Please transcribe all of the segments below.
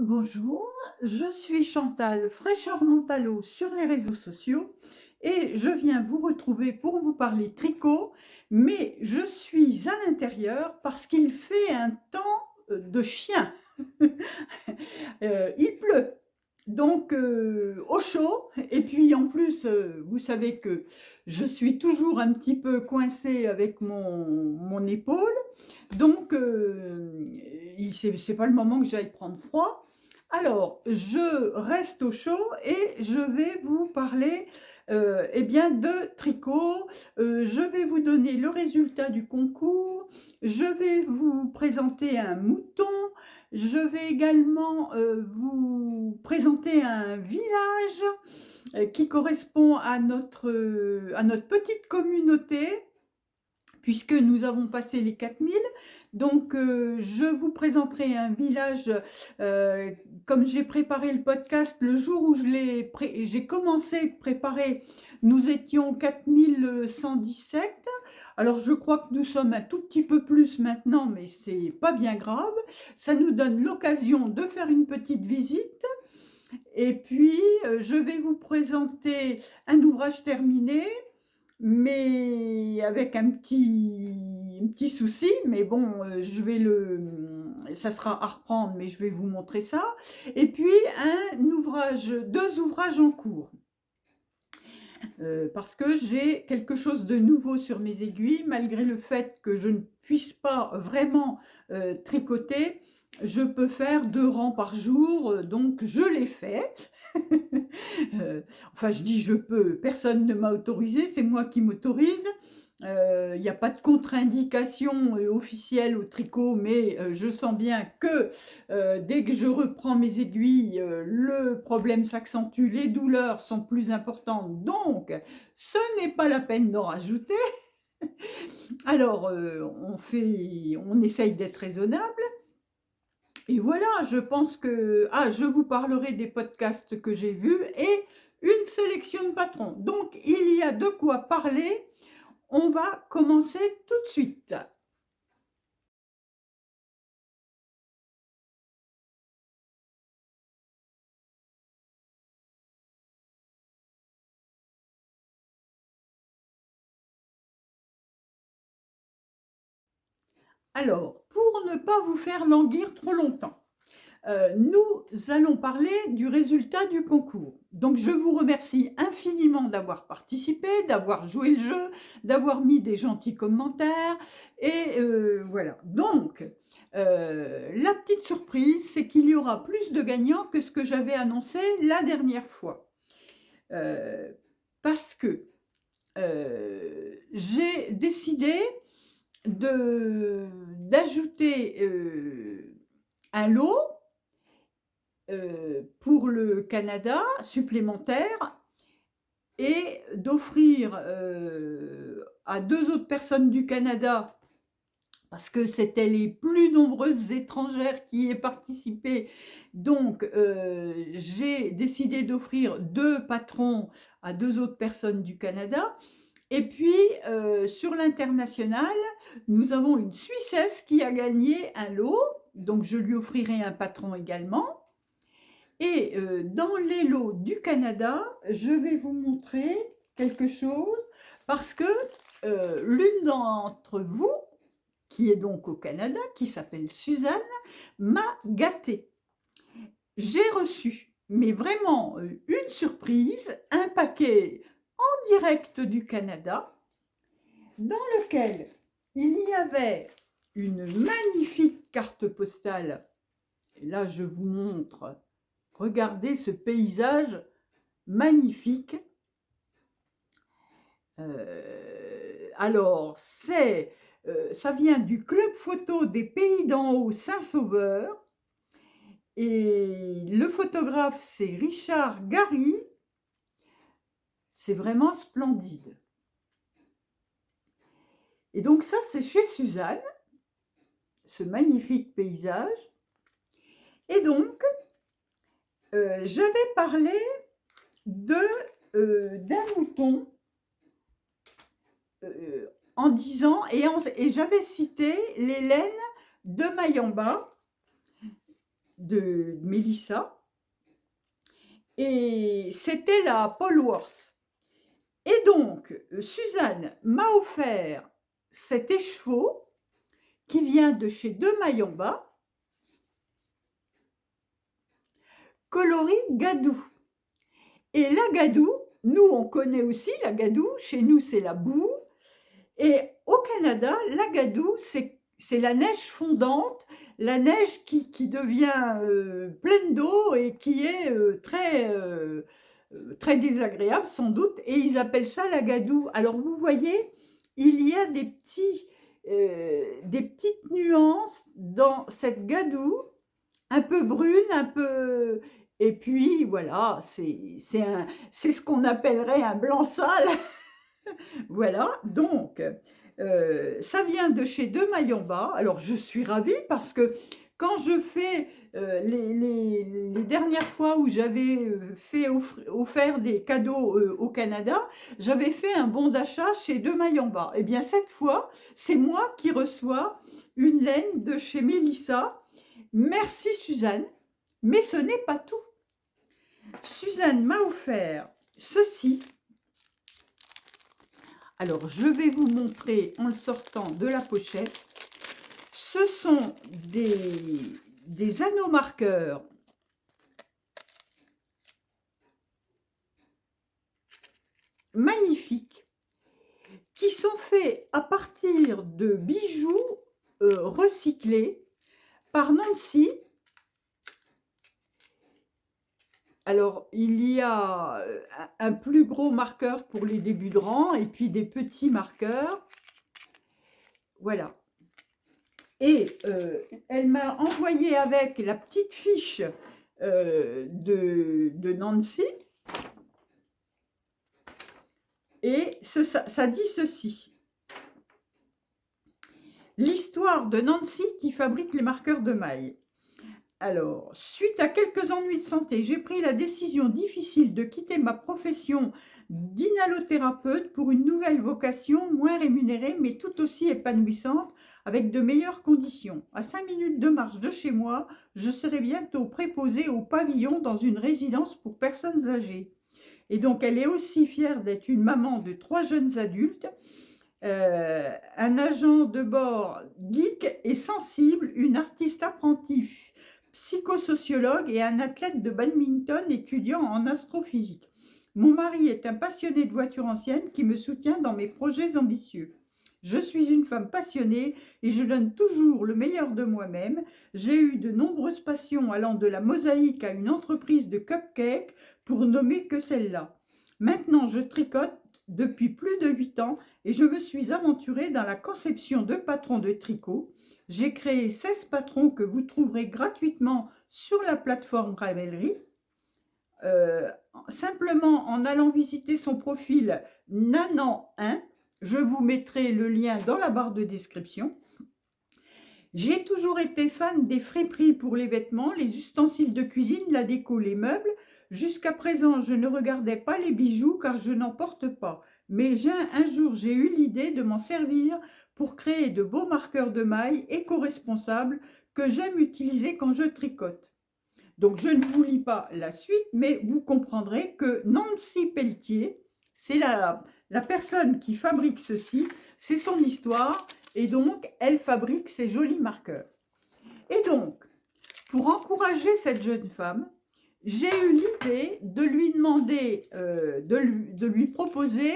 Bonjour, je suis Chantal, fraîcheur Mentalo sur les réseaux sociaux et je viens vous retrouver pour vous parler tricot, mais je suis à l'intérieur parce qu'il fait un temps de chien. Il pleut, donc au chaud, et puis en plus, vous savez que je suis toujours un petit peu coincée avec mon épaule, donc c'est pas le moment que j'aille prendre froid. Alors, je reste au chaud et je vais vous parler eh bien, de tricot. Je vais vous donner le résultat du concours. Je vais vous présenter un mouton. Je vais également vous présenter un village qui correspond à notre petite communauté, puisque nous avons passé les 4000. Donc, je vous présenterai un village, comme j'ai préparé le podcast, le jour où j'ai commencé de préparer, nous étions 4117. Alors, je crois que nous sommes un tout petit peu plus maintenant, mais c'est pas bien grave. Ça nous donne l'occasion de faire une petite visite. Et puis, je vais vous présenter un ouvrage terminé, mais avec un petit souci, mais bon, ça sera à reprendre, mais je vais vous montrer ça. Et puis, deux ouvrages en cours. Parce que j'ai quelque chose de nouveau sur mes aiguilles, malgré le fait que je ne puisse pas vraiment tricoter. Je peux faire 2 rangs par jour, donc je l'ai fait. Enfin, je dis je peux, personne ne m'a autorisé, c'est moi qui m'autorise. Il n'y a pas de contre-indication officielle au tricot, mais je sens bien que dès que je reprends mes aiguilles, le problème s'accentue, les douleurs sont plus importantes, donc ce n'est pas la peine d'en rajouter. Alors, on essaye d'être raisonnable. Et voilà, je pense que... Ah, je vous parlerai des podcasts que j'ai vus et une sélection de patrons. Donc, il y a de quoi parler. On va commencer tout de suite. Alors, pour ne pas vous faire languir trop longtemps, nous allons parler du résultat du concours. Donc, je vous remercie infiniment d'avoir participé, d'avoir joué le jeu, d'avoir mis des gentils commentaires. Et voilà. Donc, la petite surprise, c'est qu'il y aura plus de gagnants que ce que j'avais annoncé la dernière fois. Parce que j'ai décidé d'ajouter un lot pour le Canada supplémentaire et d'offrir à 2 autres personnes du Canada, parce que c'était les plus nombreuses étrangères qui y participaient. Donc, j'ai décidé d'offrir 2 patrons à 2 autres personnes du Canada. Et puis, sur l'international, nous avons une Suissesse qui a gagné un lot. Donc, je lui offrirai un patron également. Et dans les lots du Canada, je vais vous montrer quelque chose parce que l'une d'entre vous, qui est donc au Canada, qui s'appelle Suzanne, m'a gâtée. J'ai reçu, mais vraiment une surprise, un paquet en direct du Canada, dans lequel il y avait une magnifique carte postale. Et là, je vous montre. Regardez ce paysage magnifique. Alors, ça vient du club photo des Pays d'en Haut Saint-Sauveur. Et le photographe, c'est Richard Gary. C'est vraiment splendide. Et donc ça, c'est chez Suzanne, ce magnifique paysage. Et donc, j'avais parlé d'un mouton en disant, et j'avais cité les laines de Mayamba. de Mélissa. Et c'était la Polworth. Et donc, Suzanne m'a offert cet écheveau qui vient de chez De Mailles en Bas, coloris Gadou. Et la Gadou, nous on connaît aussi la Gadou, chez nous c'est la boue. Et au Canada, la Gadou, c'est la neige fondante, la neige qui devient pleine d'eau et qui est très désagréable sans doute. Et ils appellent ça la Gadou. Alors vous voyez, il y a des petites nuances dans cette Gadou, un peu brune, un peu... Et puis voilà, c'est ce qu'on appellerait un blanc sale. Voilà, donc ça vient de chez De Mailles en Bas. Alors je suis ravie parce que quand je fais les dernières fois où j'avais fait offert des cadeaux au Canada, j'avais fait un bon d'achat chez De Mailles en Bas. Et bien cette fois, c'est moi qui reçois une laine de chez Mélissa. Merci Suzanne, mais ce n'est pas tout. Suzanne m'a offert ceci. Alors, je vais vous montrer en le sortant de la pochette. Ce sont des anneaux marqueurs magnifiques qui sont faits à partir de bijoux recyclés par Nancy. Alors, il y a un plus gros marqueur pour les débuts de rang et puis des petits marqueurs. Voilà. Et elle m'a envoyé avec la petite fiche de Nancy. Et ça dit ceci. L'histoire de Nancy qui fabrique les marqueurs de mailles. Alors, suite à quelques ennuis de santé, j'ai pris la décision difficile de quitter ma profession d'inhalothérapeute pour une nouvelle vocation moins rémunérée mais tout aussi épanouissante avec de meilleures conditions. À 5 minutes de marche de chez moi, je serai bientôt préposée au pavillon dans une résidence pour personnes âgées. Et donc, elle est aussi fière d'être une maman de 3 jeunes adultes, un agent de bord geek et sensible, une artiste apprentie, psychosociologue et un athlète de badminton étudiant en astrophysique. Mon mari est un passionné de voitures anciennes qui me soutient dans mes projets ambitieux. Je suis une femme passionnée et je donne toujours le meilleur de moi-même. J'ai eu de nombreuses passions allant de la mosaïque à une entreprise de cupcakes pour nommer que celle-là. Maintenant, je tricote depuis plus de 8 ans et je me suis aventurée dans la conception de patrons de tricot. J'ai créé 16 patrons que vous trouverez gratuitement sur la plateforme Ravelry. Simplement en allant visiter son profil Nanan1, je vous mettrai le lien dans la barre de description. J'ai toujours été fan des friperies pour les vêtements, les ustensiles de cuisine, la déco, les meubles. Jusqu'à présent, je ne regardais pas les bijoux car je n'en porte pas. Mais un jour, j'ai eu l'idée de m'en servir pour créer de beaux marqueurs de mailles éco-responsables que j'aime utiliser quand je tricote. Donc, je ne vous lis pas la suite, mais vous comprendrez que Nancy Pelletier, c'est la personne qui fabrique ceci, c'est son histoire, et donc, elle fabrique ces jolis marqueurs. Et donc, pour encourager cette jeune femme, j'ai eu l'idée de lui demander, de lui proposer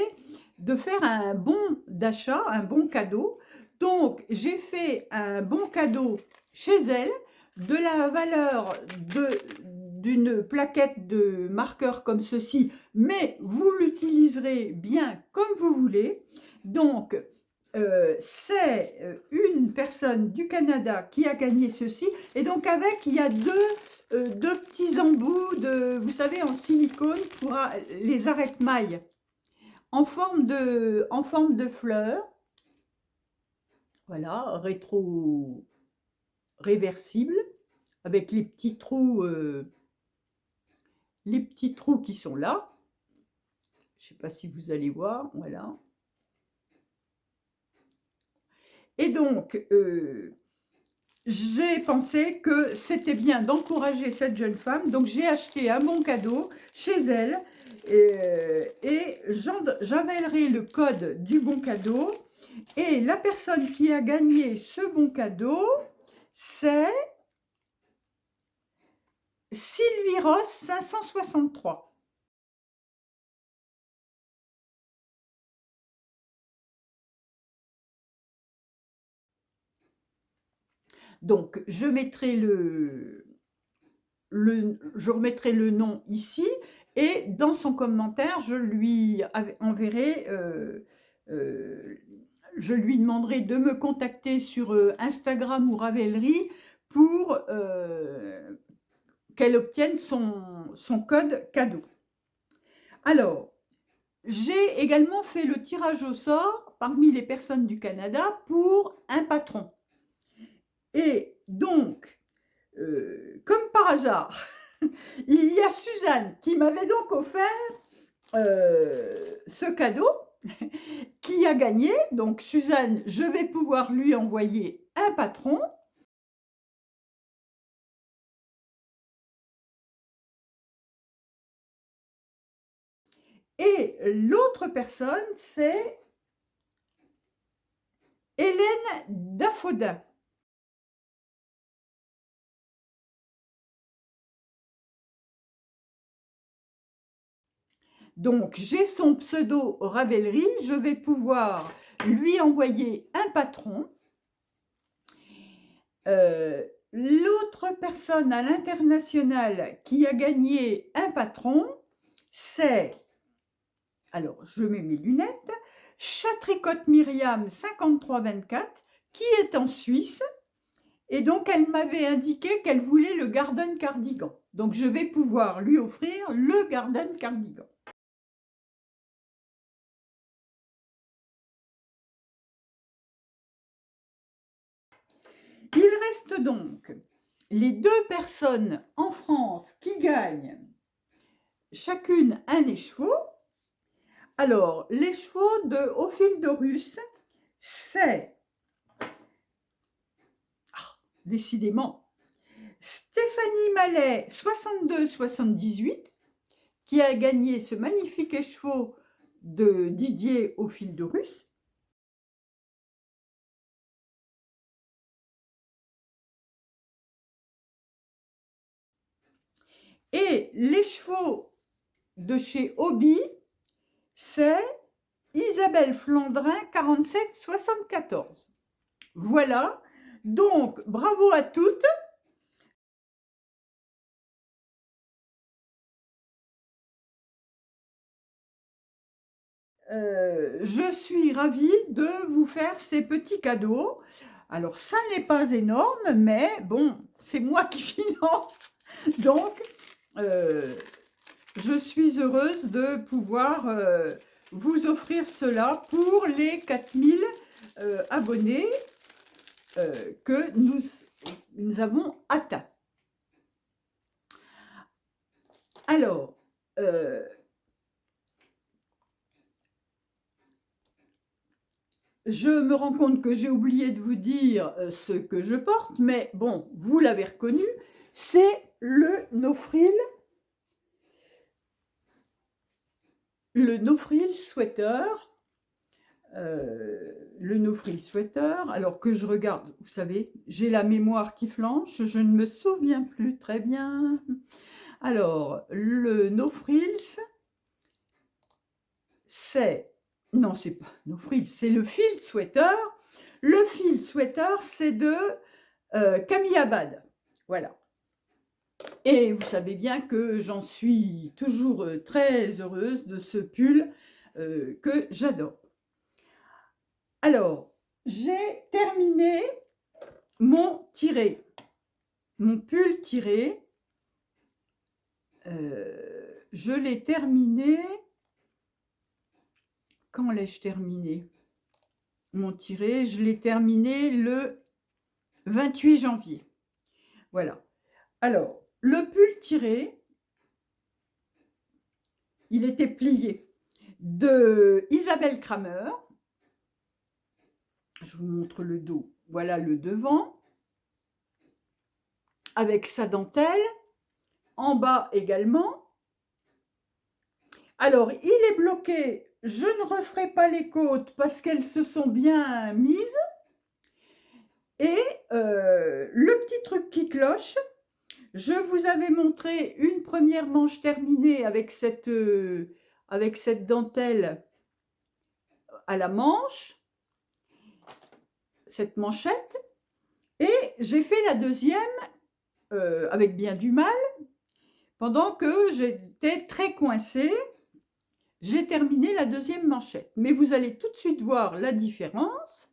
de faire un bon d'achat, un bon cadeau. Donc, j'ai fait un bon cadeau chez elle de la valeur d'une plaquette de marqueurs comme ceci, mais vous l'utiliserez bien comme vous voulez. Donc, c'est une personne du Canada qui a gagné ceci. Et donc, avec, il y a deux petits embouts, vous savez, en silicone pour les arrête-mailles en forme de fleurs. Voilà, réversible avec les petits trous qui sont là. Je ne sais pas si vous allez voir, voilà. Et donc, j'ai pensé que c'était bien d'encourager cette jeune femme. Donc, j'ai acheté un bon cadeau chez elle et j'enverrai le code du bon cadeau. Et la personne qui a gagné ce bon cadeau, c'est Sylvie Ross 563. Donc, je remettrai le nom ici et dans son commentaire, enverrai, je lui demanderai de me contacter sur Instagram ou Ravelry pour qu'elle obtienne son code cadeau. Alors, j'ai également fait le tirage au sort parmi les personnes du Canada pour un patron. Et donc, comme par hasard, il y a Suzanne qui m'avait donc offert ce cadeau, qui a gagné. Donc Suzanne, je vais pouvoir lui envoyer un patron. Et l'autre personne, c'est Hélène Daffodin. Donc, j'ai son pseudo Ravelry, je vais pouvoir lui envoyer un patron. L'autre personne à l'international qui a gagné un patron, c'est, alors je mets mes lunettes, Chatricotte Myriam 5324, qui est en Suisse. Et donc, elle m'avait indiqué qu'elle voulait le Garden Cardigan. Donc, je vais pouvoir lui offrir le Garden Cardigan. Il reste donc les deux personnes en France qui gagnent chacune un écheveau. Alors, l'écheveau de Ophildorus, c'est, décidément, Stéphanie Mallet 62-78, qui a gagné ce magnifique écheveau de Didier Ophildorus. Et les chevaux de chez Hobby, c'est Isabelle Flandrin 47-74. Voilà, donc bravo à toutes. Je suis ravie de vous faire ces petits cadeaux. Alors, ça n'est pas énorme, mais bon, c'est moi qui finance. Donc, je suis heureuse de pouvoir vous offrir cela pour les 4000 abonnés que nous avons atteints. Alors, je me rends compte que j'ai oublié de vous dire ce que je porte, mais bon, vous l'avez reconnu, c'est le no-frill sweater. Le no-frill sweater, alors que je regarde, vous savez, j'ai la mémoire qui flanche, je ne me souviens plus très bien. Alors, le no-frills, c'est, non, c'est pas no-frills, c'est le field sweater. Le field sweater, c'est de Camille Abad. Voilà. Et vous savez bien que j'en suis toujours très heureuse de ce pull que j'adore. Alors, j'ai terminé mon tiré, mon pull tiré. Je l'ai terminé. Quand l'ai-je terminé? Mon tiré, je l'ai terminé le 28 janvier. Voilà. Alors, le pull tiré, il était plié de Isabelle Kramer. Je vous montre le dos. Voilà le devant. avec sa dentelle, en bas également. Alors, il est bloqué, je ne referai pas les côtes parce qu'elles se sont bien mises. Et le petit truc qui cloche, je vous avais montré une première manche terminée avec cette dentelle à la manche, cette manchette, et j'ai fait la deuxième avec bien du mal, pendant que j'étais très coincée. J'ai terminé la deuxième manchette, mais vous allez tout de suite voir la différence.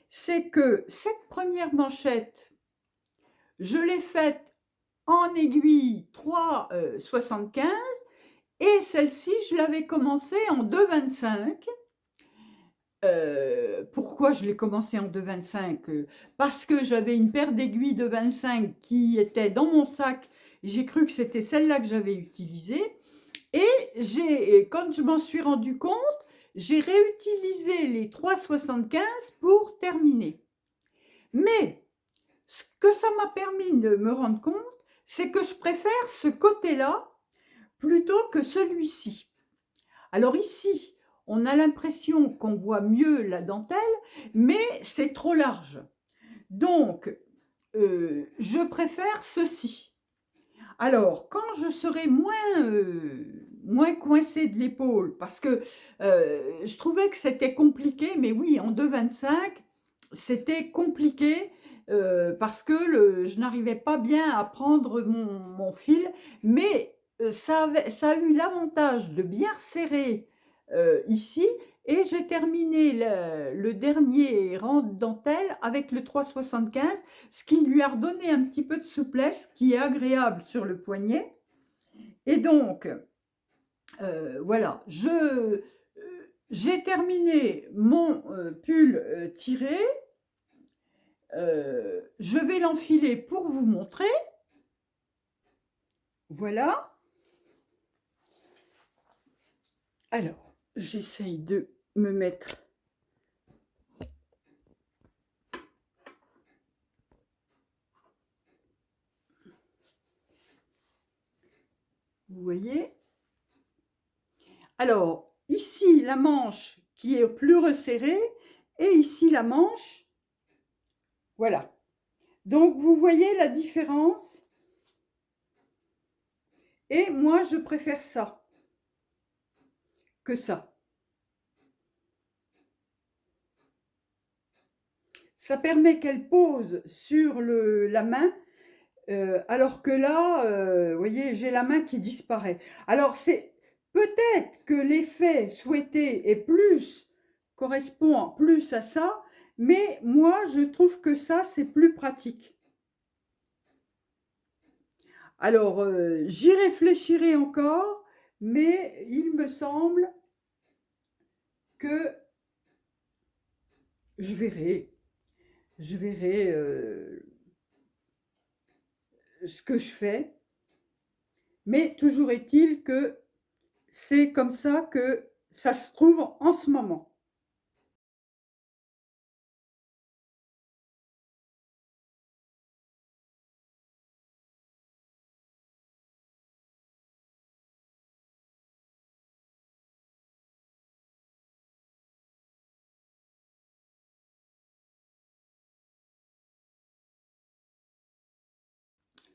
C'est que cette première manchette, je l'ai faite en aiguille 3,75 et celle-ci, je l'avais commencée en 2,25. Pourquoi je l'ai commencé en 2,25? Parce que j'avais une paire d'aiguilles de 25 qui était dans mon sac. J'ai cru que c'était celle-là que j'avais utilisée. Et quand je m'en suis rendu compte, j'ai réutilisé les 3,75 pour terminer. Mais ce que ça m'a permis de me rendre compte, c'est que je préfère ce côté-là plutôt que celui-ci. Alors ici, on a l'impression qu'on voit mieux la dentelle, mais c'est trop large. Donc, je préfère ceci. Alors, quand je serai moins coincée de l'épaule, parce que je trouvais que c'était compliqué, mais oui, en 2,25, c'était compliqué parce que je n'arrivais pas bien à prendre mon fil, mais ça a eu l'avantage de bien serrer ici, et j'ai terminé le dernier rang de dentelle avec le 3,75, ce qui lui a redonné un petit peu de souplesse qui est agréable sur le poignet. Et donc, voilà, j'ai terminé mon pull tiré. Je vais l'enfiler pour vous montrer. Voilà. Alors, j'essaye de me mettre... Vous voyez? Alors, ici, la manche qui est plus resserrée, et ici, la manche. Voilà. Donc, vous voyez la différence? Et moi, je préfère ça que ça. Ça permet qu'elle pose sur la main, alors que là, vous voyez, j'ai la main qui disparaît. Alors, c'est peut-être que l'effet souhaité est correspond plus à ça, mais moi, je trouve que ça, c'est plus pratique. Alors, j'y réfléchirai encore, mais il me semble que je verrai ce que je fais. Mais toujours est-il que c'est comme ça que ça se trouve en ce moment.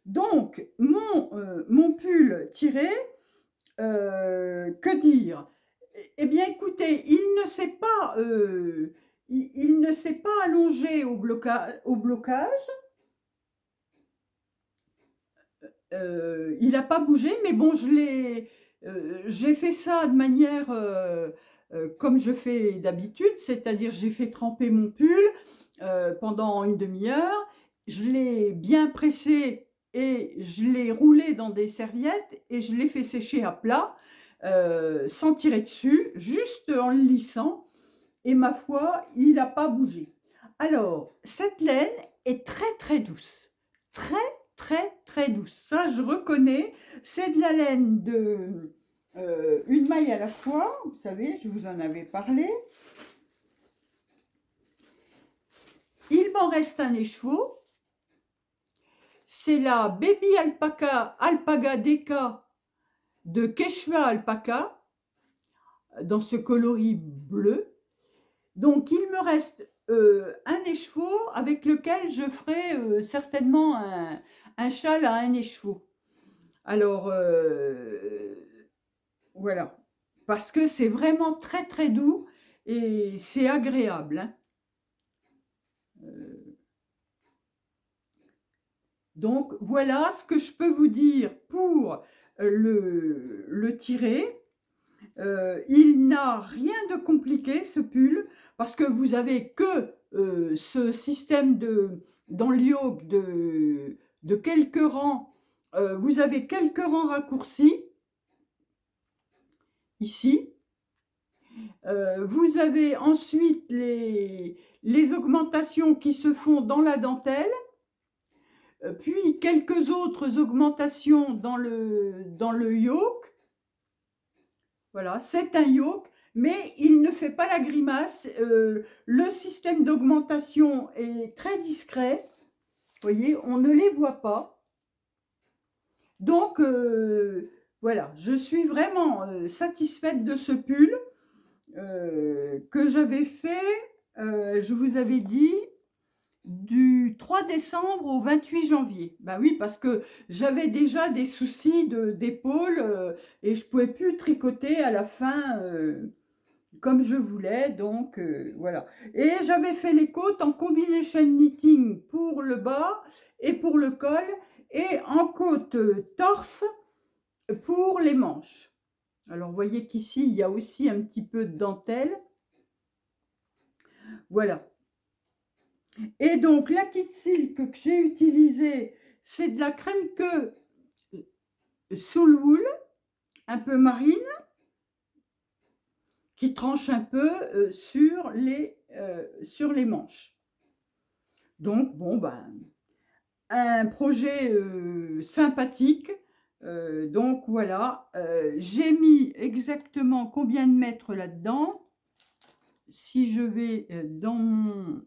Donc, mon pull tiré, que dire? Eh bien, écoutez, il ne s'est pas, il ne s'est pas allongé au blocage. Il n'a pas bougé, mais bon, j'ai fait ça de manière comme je fais d'habitude, c'est-à-dire j'ai fait tremper mon pull pendant une demi-heure, je l'ai bien pressé et je l'ai roulé dans des serviettes et je l'ai fait sécher à plat sans tirer dessus, juste en le lissant, et ma foi, il n'a pas bougé. Alors, cette laine est très très douce, très très très douce, ça je reconnais, c'est de la laine de une maille à la fois, vous savez, je vous en avais parlé. Il m'en reste un écheveau. c'est la Baby Alpaga Deka de Quechua Alpaca, dans ce coloris bleu. Donc, il me reste un écheveau avec lequel je ferai certainement un châle à un écheveau. Alors, voilà. Parce que c'est vraiment très, très doux et c'est agréable, hein. Donc, voilà ce que je peux vous dire pour le tirer. Il n'a rien de compliqué, ce pull, parce que vous avez que ce système dans le yoke de quelques rangs. Vous avez quelques rangs raccourcis, ici. Vous avez ensuite les augmentations qui se font dans la dentelle, puis quelques autres augmentations dans le yoke. Voilà, c'est un yoke, mais il ne fait pas la grimace. Le système d'augmentation est très discret. Vous voyez, on ne les voit pas. Donc, voilà, je suis vraiment satisfaite de ce pull que j'avais fait, je vous avais dit, du 3 décembre au 28 janvier. Ben oui, parce que j'avais déjà des soucis d'épaule et je ne pouvais plus tricoter à la fin comme je voulais. Donc, voilà. Et j'avais fait les côtes en combination knitting pour le bas et pour le col et en côte torse pour les manches. Alors, vous voyez qu'ici, il y a aussi un petit peu de dentelle. Voilà. Et donc, la kit silk que j'ai utilisée, c'est de la crème queue soul wool, un peu marine, qui tranche un peu sur les manches. Donc, bon, ben, un projet sympathique. Donc, voilà. J'ai mis exactement combien de mètres là-dedans. Si je vais dans mon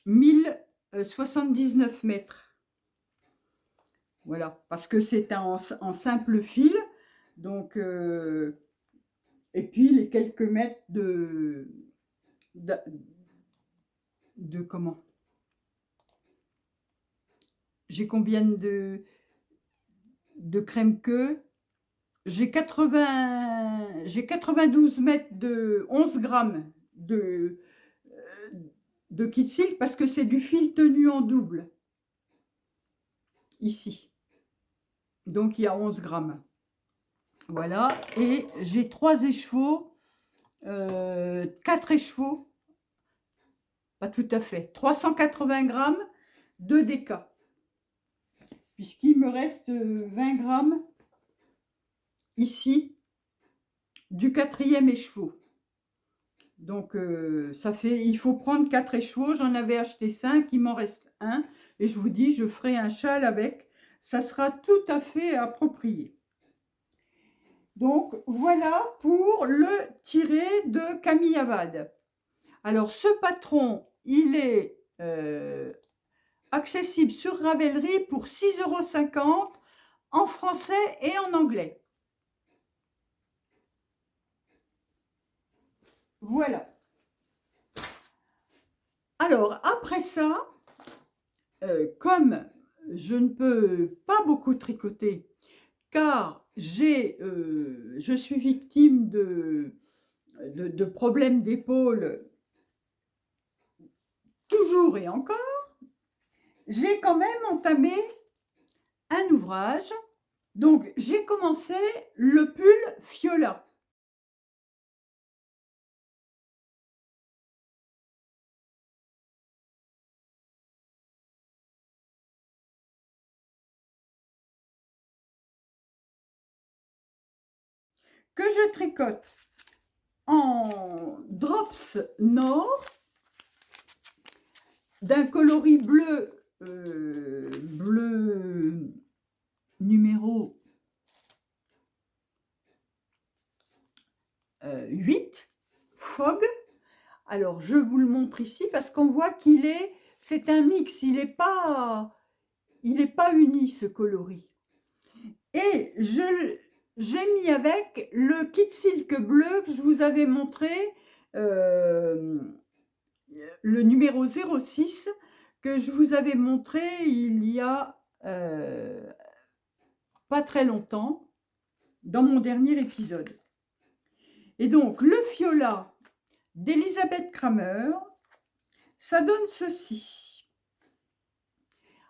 1079 mètres. Voilà, parce que c'est en simple fil. Donc, et puis les quelques mètres de comment? J'ai combien de crème queue? J'ai 92 mètres de 11 grammes de kit silk parce que c'est du fil tenu en double. Ici. Donc, il y a 11 grammes. Voilà. Et j'ai 3 écheveaux, 4 écheveaux, pas tout à fait, 380 grammes de déca. Puisqu'il me reste 20 grammes ici du 4e écheveau. Donc, ça fait, il faut prendre 4 écheveaux. J'en avais acheté 5, il m'en reste 1. Et je vous dis, je ferai un châle avec. Ça sera tout à fait approprié. Donc, voilà pour le tiré de Camille Avad. Alors, ce patron, il est accessible sur Ravelry pour 6,50 € en français et en anglais. Voilà. Alors, après ça, comme je ne peux pas beaucoup tricoter, car je suis victime de problèmes d'épaule toujours et encore, j'ai quand même entamé un ouvrage. Donc, j'ai commencé le pull Fiola. Que je tricote en drops nord d'un coloris bleu, bleu numéro 8, Fog. Alors, je vous le montre ici parce qu'on voit c'est un mix, il n'est pas il n'est pas uni ce coloris. Et j'ai mis avec le kit silk bleu que je vous avais montré, le numéro 06, que je vous avais montré il y a pas très longtemps, dans mon dernier épisode. Et donc, le fiola d'Elisabeth Kramer, ça donne ceci.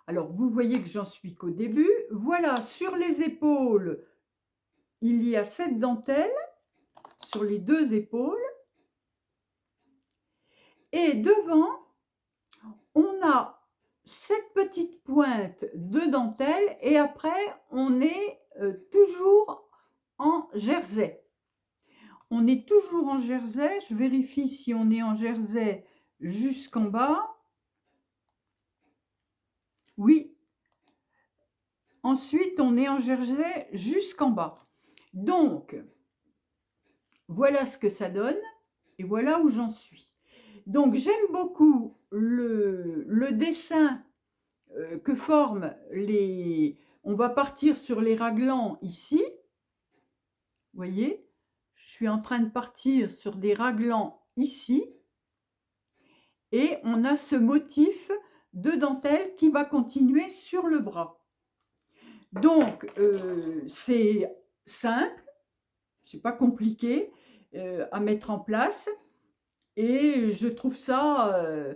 Alors, vous voyez que j'en suis qu'au début. Voilà, sur les épaules, il y a cette dentelle, sur les deux épaules. Et devant, on a cette petite pointe de dentelle. Et après, on est toujours en jersey. On est toujours en jersey. Je vérifie si on est en jersey jusqu'en bas. Oui. Ensuite, on est en jersey jusqu'en bas. Donc, voilà ce que ça donne. Et voilà où j'en suis. Donc, j'aime beaucoup le dessin que forment les... On va partir sur les raglans ici. Vous voyez, je suis en train de partir sur des raglans ici. Et on a ce motif de dentelle qui va continuer sur le bras. Donc, c'est simple, c'est pas compliqué à mettre en place. Et je trouve ça...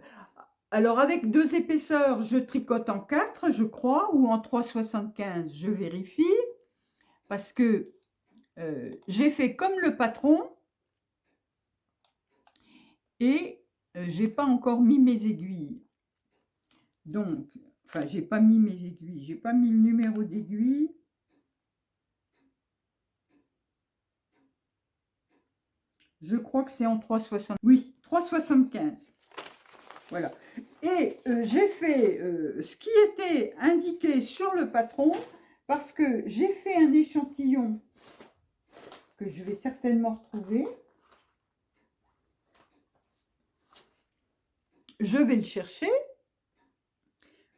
alors, avec 2 épaisseurs, je tricote en 4, je crois, ou en 3,75, je vérifie. Parce que j'ai fait comme le patron. Et j'ai pas encore mis mes aiguilles. Donc, enfin, j'ai pas mis mes aiguilles. J'ai pas mis le numéro d'aiguille. Je crois que c'est en 3,60. Oui, 3,75. Voilà. Et j'ai fait ce qui était indiqué sur le patron parce que j'ai fait un échantillon que je vais certainement retrouver. Je vais le chercher.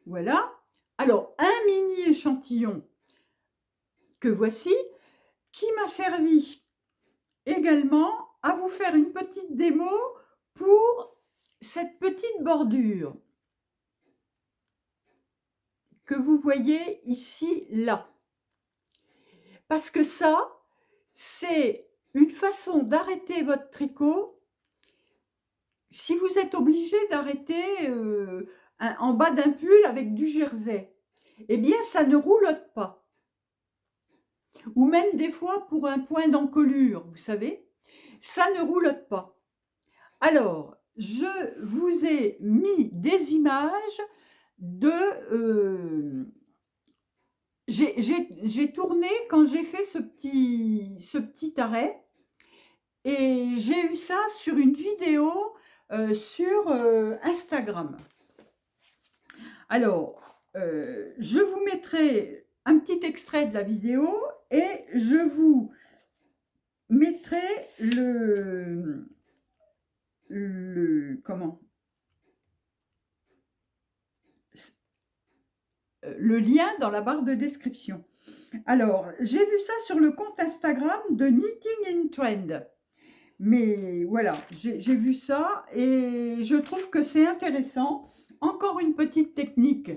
Voilà. Alors, un mini échantillon que voici, qui m'a servi également à vous faire une petite démo pour cette petite bordure que vous voyez ici, là. Parce que ça, c'est une façon d'arrêter votre tricot. Si vous êtes obligé d'arrêter en bas d'un pull avec du jersey, eh bien, ça ne roulotte pas. Ou même des fois pour un point d'encolure, vous savez, ça ne roulotte pas. Alors, je vous ai mis des images de... j'ai tourné quand j'ai fait ce petit arrêt et j'ai eu ça sur une vidéo sur Instagram. Alors, je vous mettrai un petit extrait de la vidéo et je vous mettrai le lien dans la barre de description. Alors, j'ai vu ça sur le compte Instagram de Knitting in Trend. Mais voilà, j'ai vu ça et je trouve que c'est intéressant. Encore une petite technique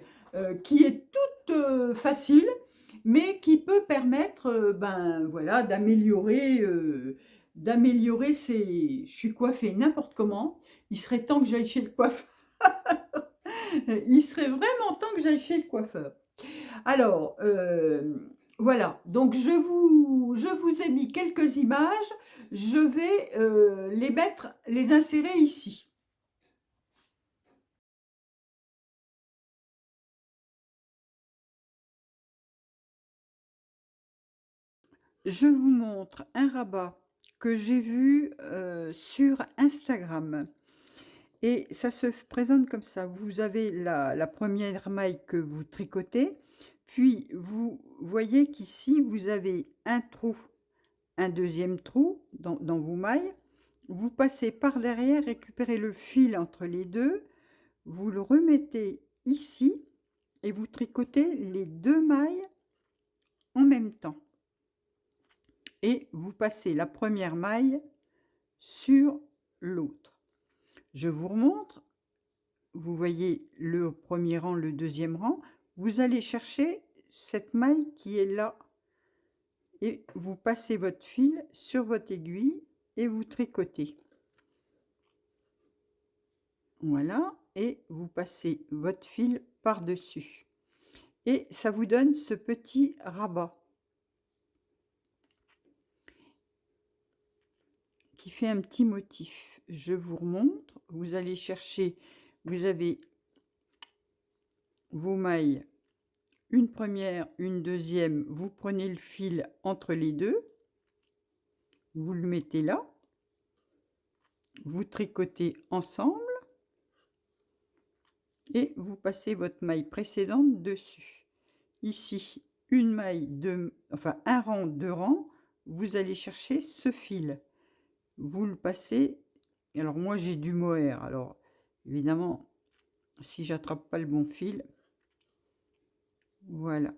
qui est toute facile, mais qui peut permettre ben, voilà, d'améliorer ses... Je suis coiffée n'importe comment. Il serait temps que j'aille chez le coiffeur. Il serait vraiment temps que j'aille chez le coiffeur. Alors, voilà, donc je vous ai mis quelques images, je vais les insérer ici. Je vous montre un rabat que j'ai vu sur Instagram. Et ça se présente comme ça. Vous avez la première maille que vous tricotez, puis vous voyez qu'ici, vous avez un trou, un deuxième trou dans vos mailles. Vous passez par derrière, récupérez le fil entre les deux, vous le remettez ici et vous tricotez les 2 mailles en même temps. Et vous passez la première maille sur l'autre. Je vous remontre. Vous voyez le premier rang, le deuxième rang. Vous allez chercher cette maille qui est là. Et vous passez votre fil sur votre aiguille et vous tricotez. Voilà, et vous passez votre fil par-dessus. Et ça vous donne ce petit rabat qui fait un petit motif. Je vous remontre. Vous allez chercher, vous avez vos mailles, une première, une deuxième. Vous prenez le fil entre les deux. Vous le mettez là. Vous tricotez ensemble. Et vous passez votre maille précédente dessus. Ici, une maille, enfin un rang, 2 rangs, vous allez chercher ce fil. Vous le passez. Alors moi j'ai du mohair, alors évidemment, si j'attrape pas le bon fil, voilà.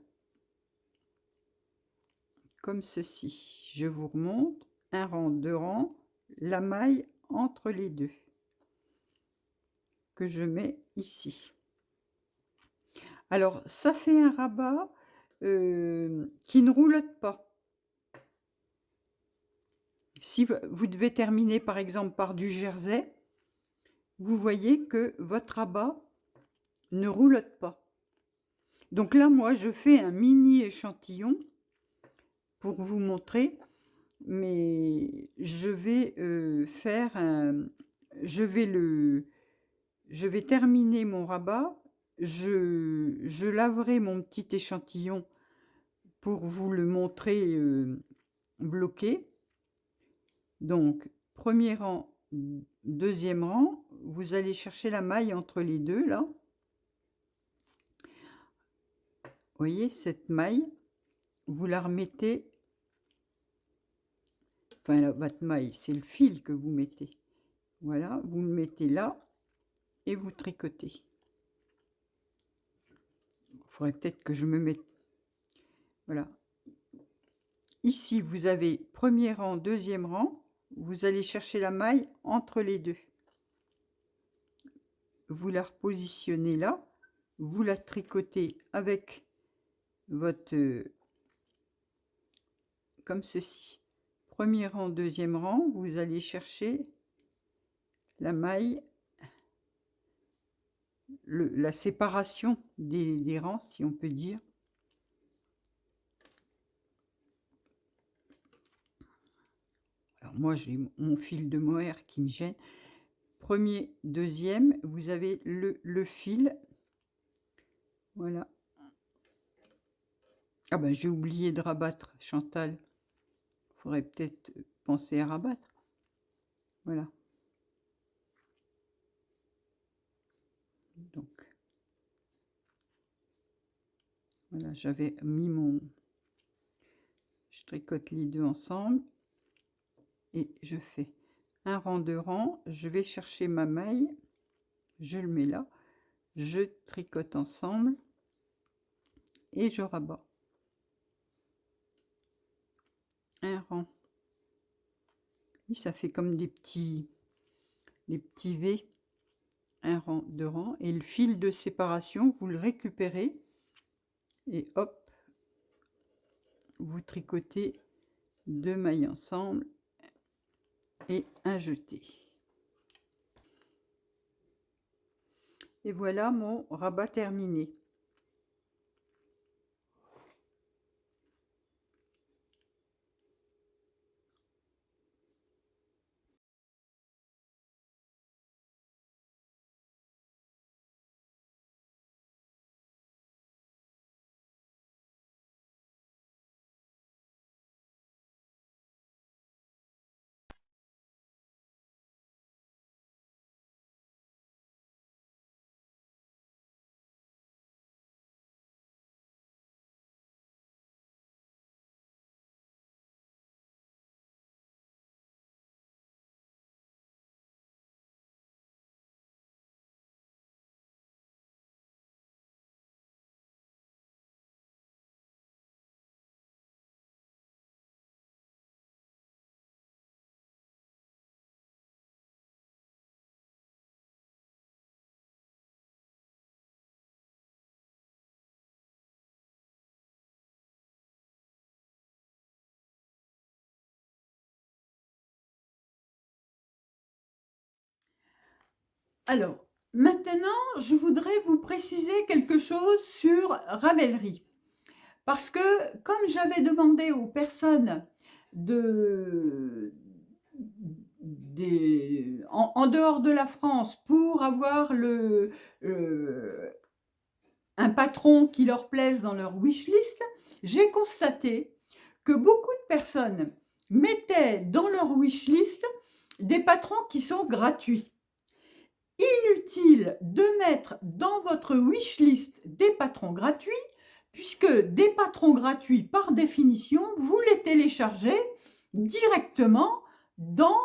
Comme ceci. Je vous remonte, un rang, 2 rangs, la maille entre les deux, que je mets ici. Alors, ça fait un rabat qui ne roulotte pas. Si vous devez terminer par exemple par du jersey, vous voyez que votre rabat ne roulotte pas. Donc là, moi, je fais un mini échantillon pour vous montrer, mais je vais je vais terminer mon rabat. Je laverai mon petit échantillon pour vous le montrer bloqué. Donc, premier rang, deuxième rang, vous allez chercher la maille entre les deux, là. Vous voyez, cette maille, vous la remettez, enfin, votre maille, c'est le fil que vous mettez. Voilà, vous le mettez là et vous tricotez. Il faudrait peut-être que je me mette... Voilà. Ici, vous avez premier rang, deuxième rang. Vous allez chercher la maille entre les deux. Vous la repositionnez là. Vous la tricotez avec votre... comme ceci. Premier rang, deuxième rang. Vous allez chercher la maille, la séparation des rangs, si on peut dire. Alors moi, j'ai mon fil de mohair qui me gêne. Premier, deuxième, vous avez le fil. Voilà. Ah ben, j'ai oublié de rabattre, Chantal. Il faudrait peut-être penser à rabattre. Voilà. Donc, voilà, j'avais mis mon... Je tricote les deux ensemble. Et je fais un rang, 2 rangs. Je vais chercher ma maille. Je le mets là. Je tricote ensemble. Et je rabats. Un rang. Oui, ça fait comme des petits V. Un rang, 2 rangs. Et le fil de séparation, vous le récupérez. Et hop, vous tricotez 2 mailles ensemble et un jeté. Et voilà mon rabat terminé. Alors, maintenant, je voudrais vous préciser quelque chose sur Ravelry. Parce que comme j'avais demandé aux personnes de, en dehors de la France pour avoir euh, un patron qui leur plaise dans leur wishlist, j'ai constaté que beaucoup de personnes mettaient dans leur wishlist des patrons qui sont gratuits. Inutile de mettre dans votre wishlist des patrons gratuits, puisque des patrons gratuits, par définition, vous les téléchargez directement dans,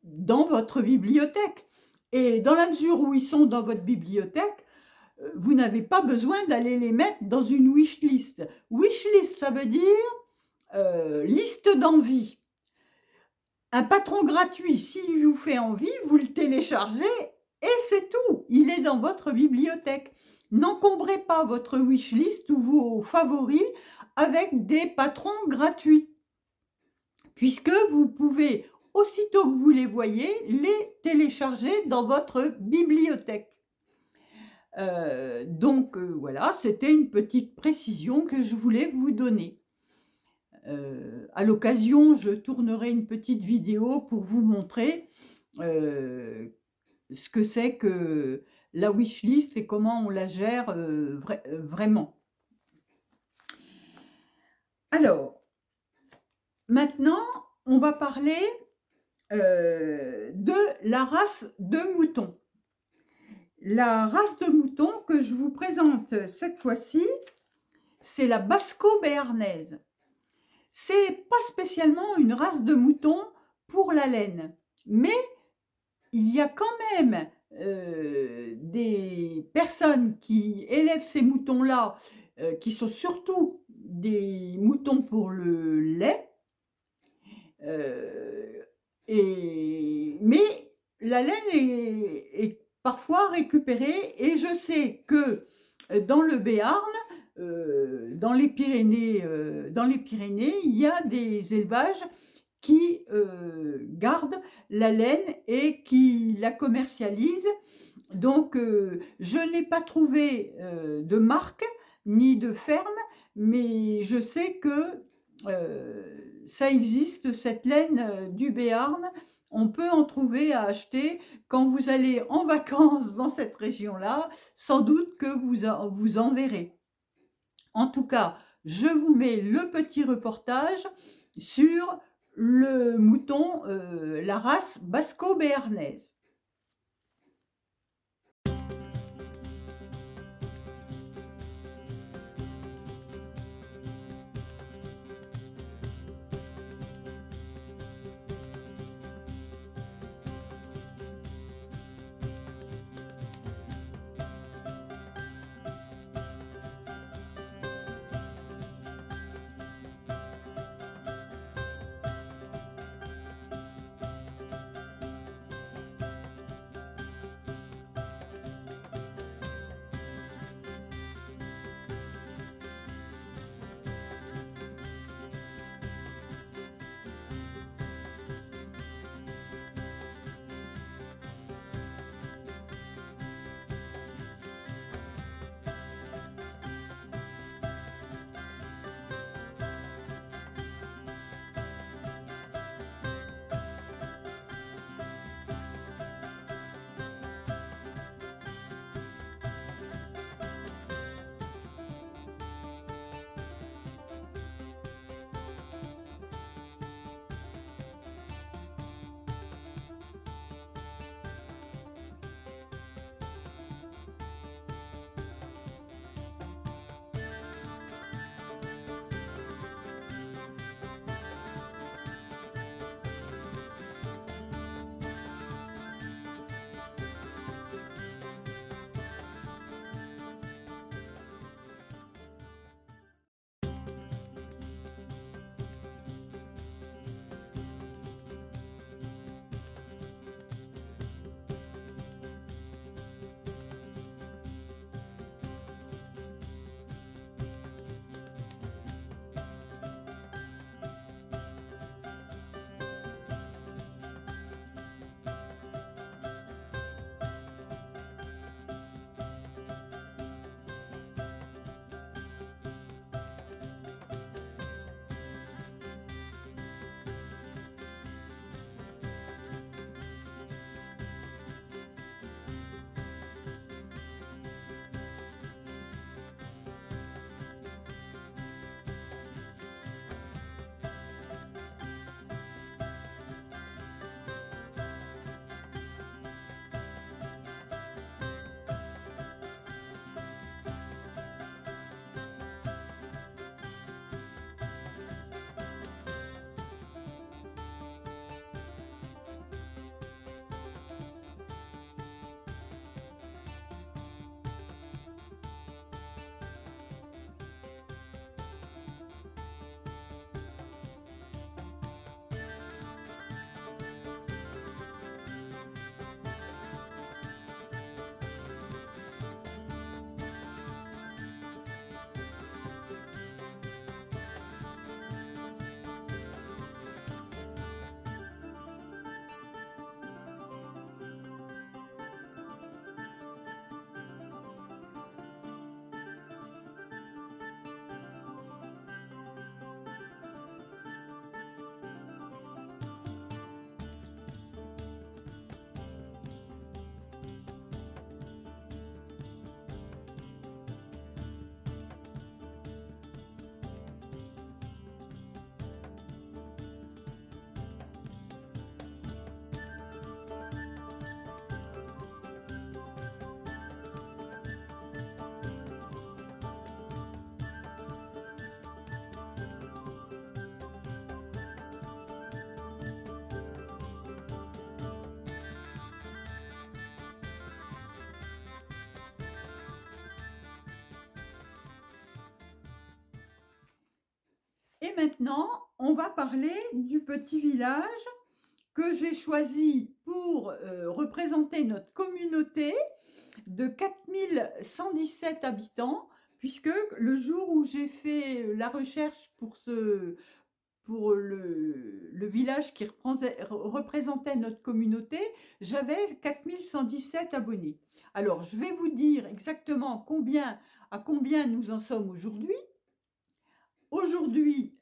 dans votre bibliothèque. Et dans la mesure où ils sont dans votre bibliothèque, vous n'avez pas besoin d'aller les mettre dans une wishlist. Wishlist, ça veut dire liste d'envie. Un patron gratuit, s'il vous fait envie, vous le téléchargez et c'est tout. Il est dans votre bibliothèque. N'encombrez pas votre wishlist ou vos favoris avec des patrons gratuits, puisque vous pouvez, aussitôt que vous les voyez, les télécharger dans votre bibliothèque. Voilà, c'était une petite précision que je voulais vous donner. À l'occasion, je tournerai une petite vidéo pour vous montrer ce que c'est que la wishlist et comment on la gère vraiment. Alors, maintenant, on va parler de la race de mouton. La race de mouton que je vous présente cette fois-ci, c'est la basco-béarnaise. C'est pas spécialement une race de mouton pour la laine, mais il y a quand même des personnes qui élèvent ces moutons-là, qui sont surtout des moutons pour le lait, mais la laine est parfois récupérée, et je sais que dans le Béarn, dans les Pyrénées, il y a des élevages qui gardent la laine et qui la commercialisent. Donc, je n'ai pas trouvé de marque ni de ferme, mais je sais que ça existe, cette laine du Béarn. On peut en trouver à acheter quand vous allez en vacances dans cette région-là. Sans doute que vous en verrez. En tout cas, je vous mets le petit reportage sur le mouton, la race basco-béarnaise. Et maintenant, on va parler du petit village que j'ai choisi pour représenter notre communauté de 4117 habitants, puisque le jour où j'ai fait la recherche pour le village qui représentait notre communauté, j'avais 4117 abonnés. Alors, je vais vous dire exactement à combien nous en sommes aujourd'hui. Aujourd'hui,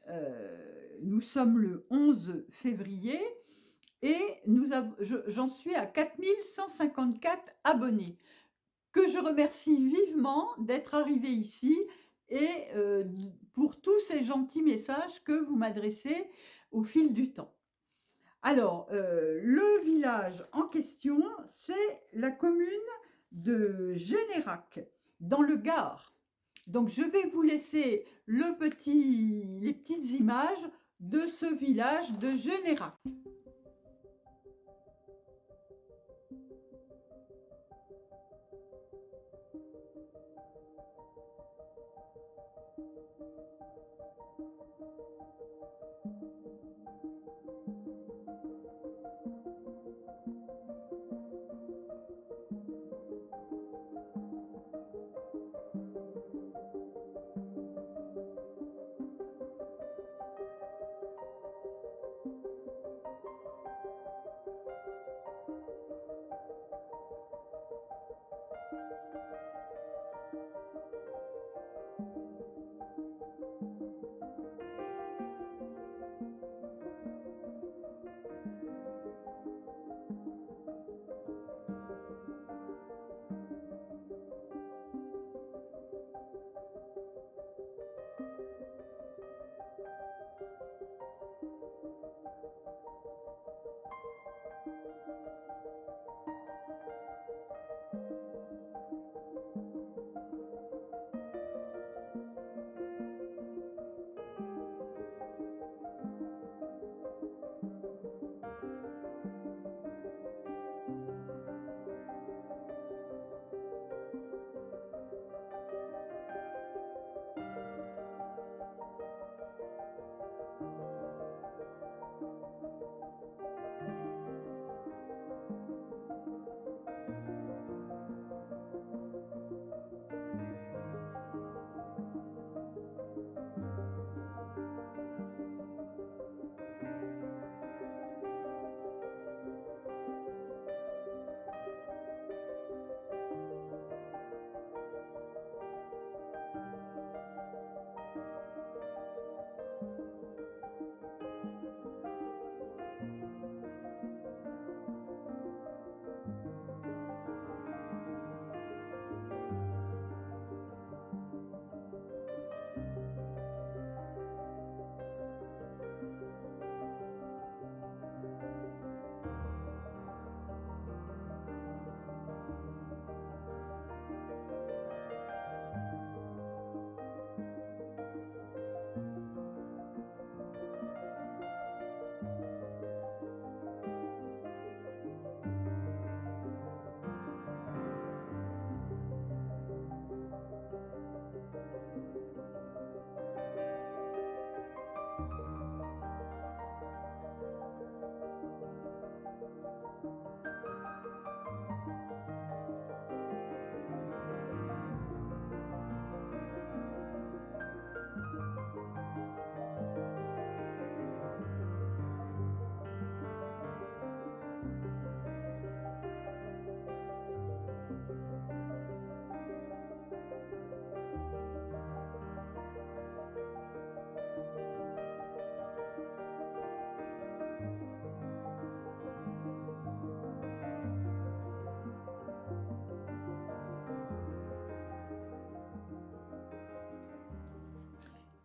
nous sommes le 11 février et j'en suis à 4154 abonnés, que je remercie vivement d'être arrivé ici et pour tous ces gentils messages que vous m'adressez au fil du temps. Alors, le village en question, c'est la commune de Générac, dans le Gard. Donc, je vais vous laisser les petites images de ce village de Générac.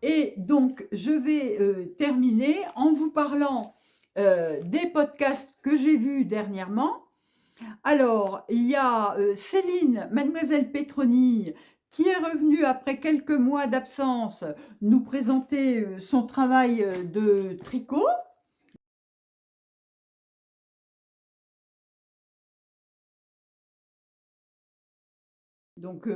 Et donc, je vais terminer en vous parlant des podcasts que j'ai vus dernièrement. Alors, il y a Céline, Mademoiselle Petroni, qui est revenue après quelques mois d'absence nous présenter son travail de tricot. Donc,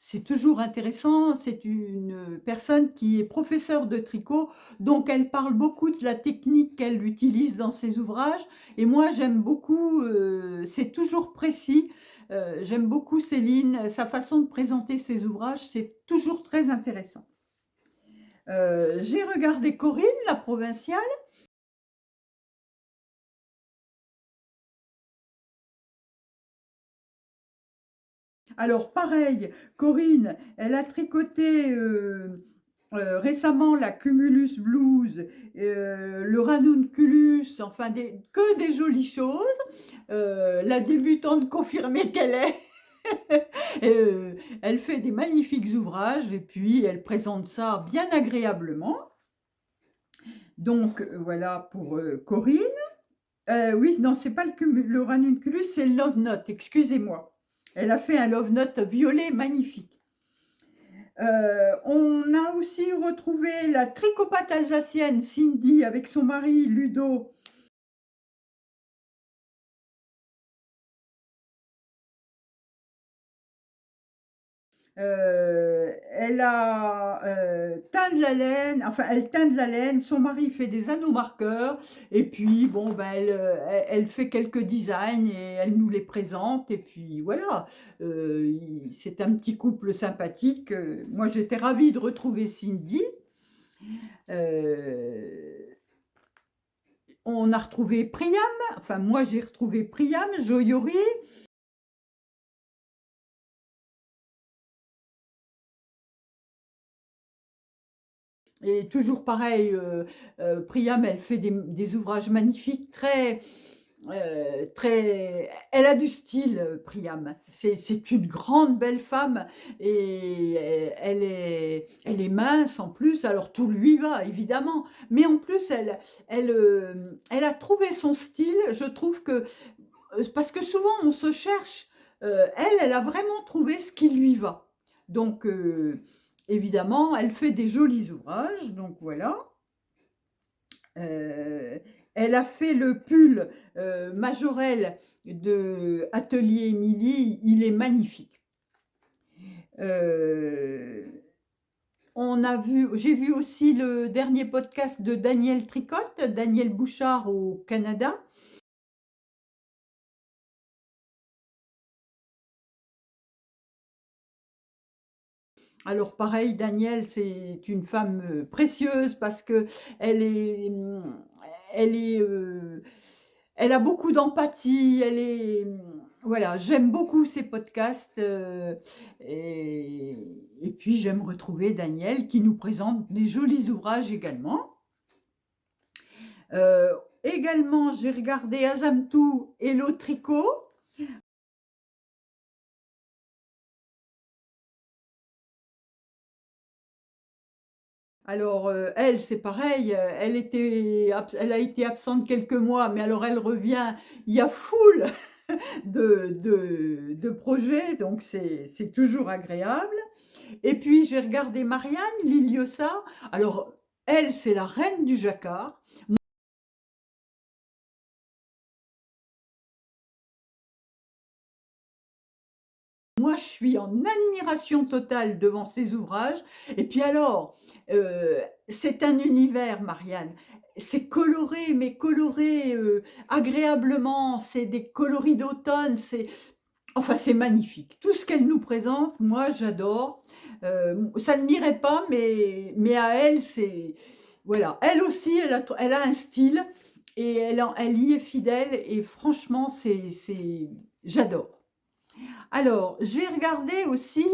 c'est toujours intéressant. C'est une personne qui est professeure de tricot, donc elle parle beaucoup de la technique qu'elle utilise dans ses ouvrages. Et moi, j'aime beaucoup, c'est toujours précis. J'aime beaucoup Céline, sa façon de présenter ses ouvrages, c'est toujours très intéressant. J'ai regardé Corinne, la provinciale. Alors pareil, Corinne, elle a tricoté récemment la Cumulus Blues, le Ranunculus, enfin que des jolies choses. La débutante confirmée qu'elle est. Elle fait des magnifiques ouvrages et puis elle présente ça bien agréablement. Donc voilà pour Corinne. Oui, non, c'est pas le ranunculus, c'est le Love Note, excusez-moi. Elle a fait un Love Note violet magnifique. On a aussi retrouvé la tricopate alsacienne Cindy avec son mari Ludo. Elle a teint de la laine, enfin elle teint de la laine, son mari fait des anneaux marqueurs et puis bon ben elle fait quelques designs et elle nous les présente et puis voilà, c'est un petit couple sympathique. Moi j'étais ravie de retrouver Cindy. Euh, on a retrouvé Priam, enfin moi j'ai retrouvé Priam, Joyori. Et toujours pareil, Priam, elle fait des ouvrages magnifiques, elle a du style, Priam. C'est une grande belle femme et elle est mince en plus, alors tout lui va évidemment. Mais en plus, elle a trouvé son style. Je trouve que, parce que souvent on se cherche, elle a vraiment trouvé ce qui lui va. Donc, évidemment, elle fait des jolis ouvrages, donc voilà. Euh, Elle a fait le pull Majorelle de Atelier Émilie, il est magnifique. J'ai vu aussi le dernier podcast de Daniel Tricotte, Daniel Bouchard au Canada. Alors pareil, Danielle, c'est une femme précieuse parce que elle est, elle est, elle a beaucoup d'empathie. Voilà, j'aime beaucoup ses podcasts et puis j'aime retrouver Danielle qui nous présente des jolis ouvrages également. Euh, Également, j'ai regardé Azamtou et le tricot. Alors, elle, c'est pareil, elle a été absente quelques mois, mais alors elle revient, il y a foule de projets, donc c'est toujours agréable. Et puis, j'ai regardé Marianne Liliosa. Alors, elle, c'est la reine du jacquard. Moi, je suis en admiration totale devant ses ouvrages. Et puis alors, c'est un univers, Marianne. C'est coloré, mais coloré agréablement. C'est des coloris d'automne. Enfin, c'est magnifique. Tout ce qu'elle nous présente, moi, j'adore. Ça ne m'irait pas, mais à elle, c'est... Voilà. Elle aussi, elle a un style et elle y est fidèle. Et franchement, j'adore. Alors, j'ai regardé aussi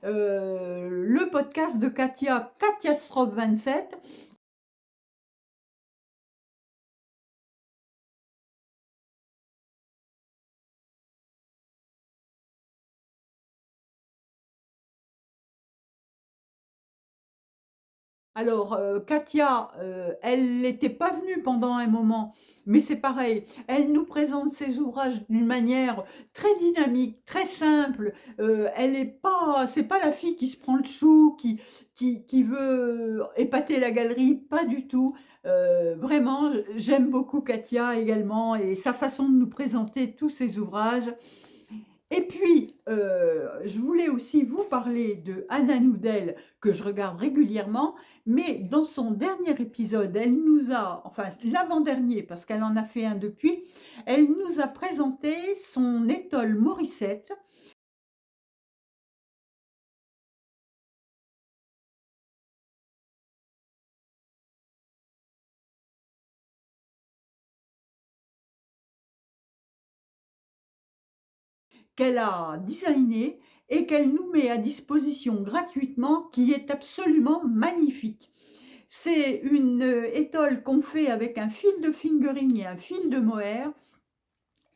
le podcast de Katia Strop 27. Alors, Katia, elle n'était pas venue pendant un moment, mais c'est pareil, elle nous présente ses ouvrages d'une manière très dynamique, très simple. C'est pas la fille qui se prend le chou, qui veut épater la galerie, pas du tout. Vraiment, j'aime beaucoup Katia également et sa façon de nous présenter tous ses ouvrages. Et puis, je voulais aussi vous parler de Anna Noudel, que je regarde régulièrement, mais dans son dernier épisode, elle nous a, enfin l'avant-dernier, parce qu'elle en a fait un depuis, elle nous a présenté son étole Morissette, qu'elle a designé et qu'elle nous met à disposition gratuitement, qui est absolument magnifique. C'est une étole qu'on fait avec un fil de fingering et un fil de mohair.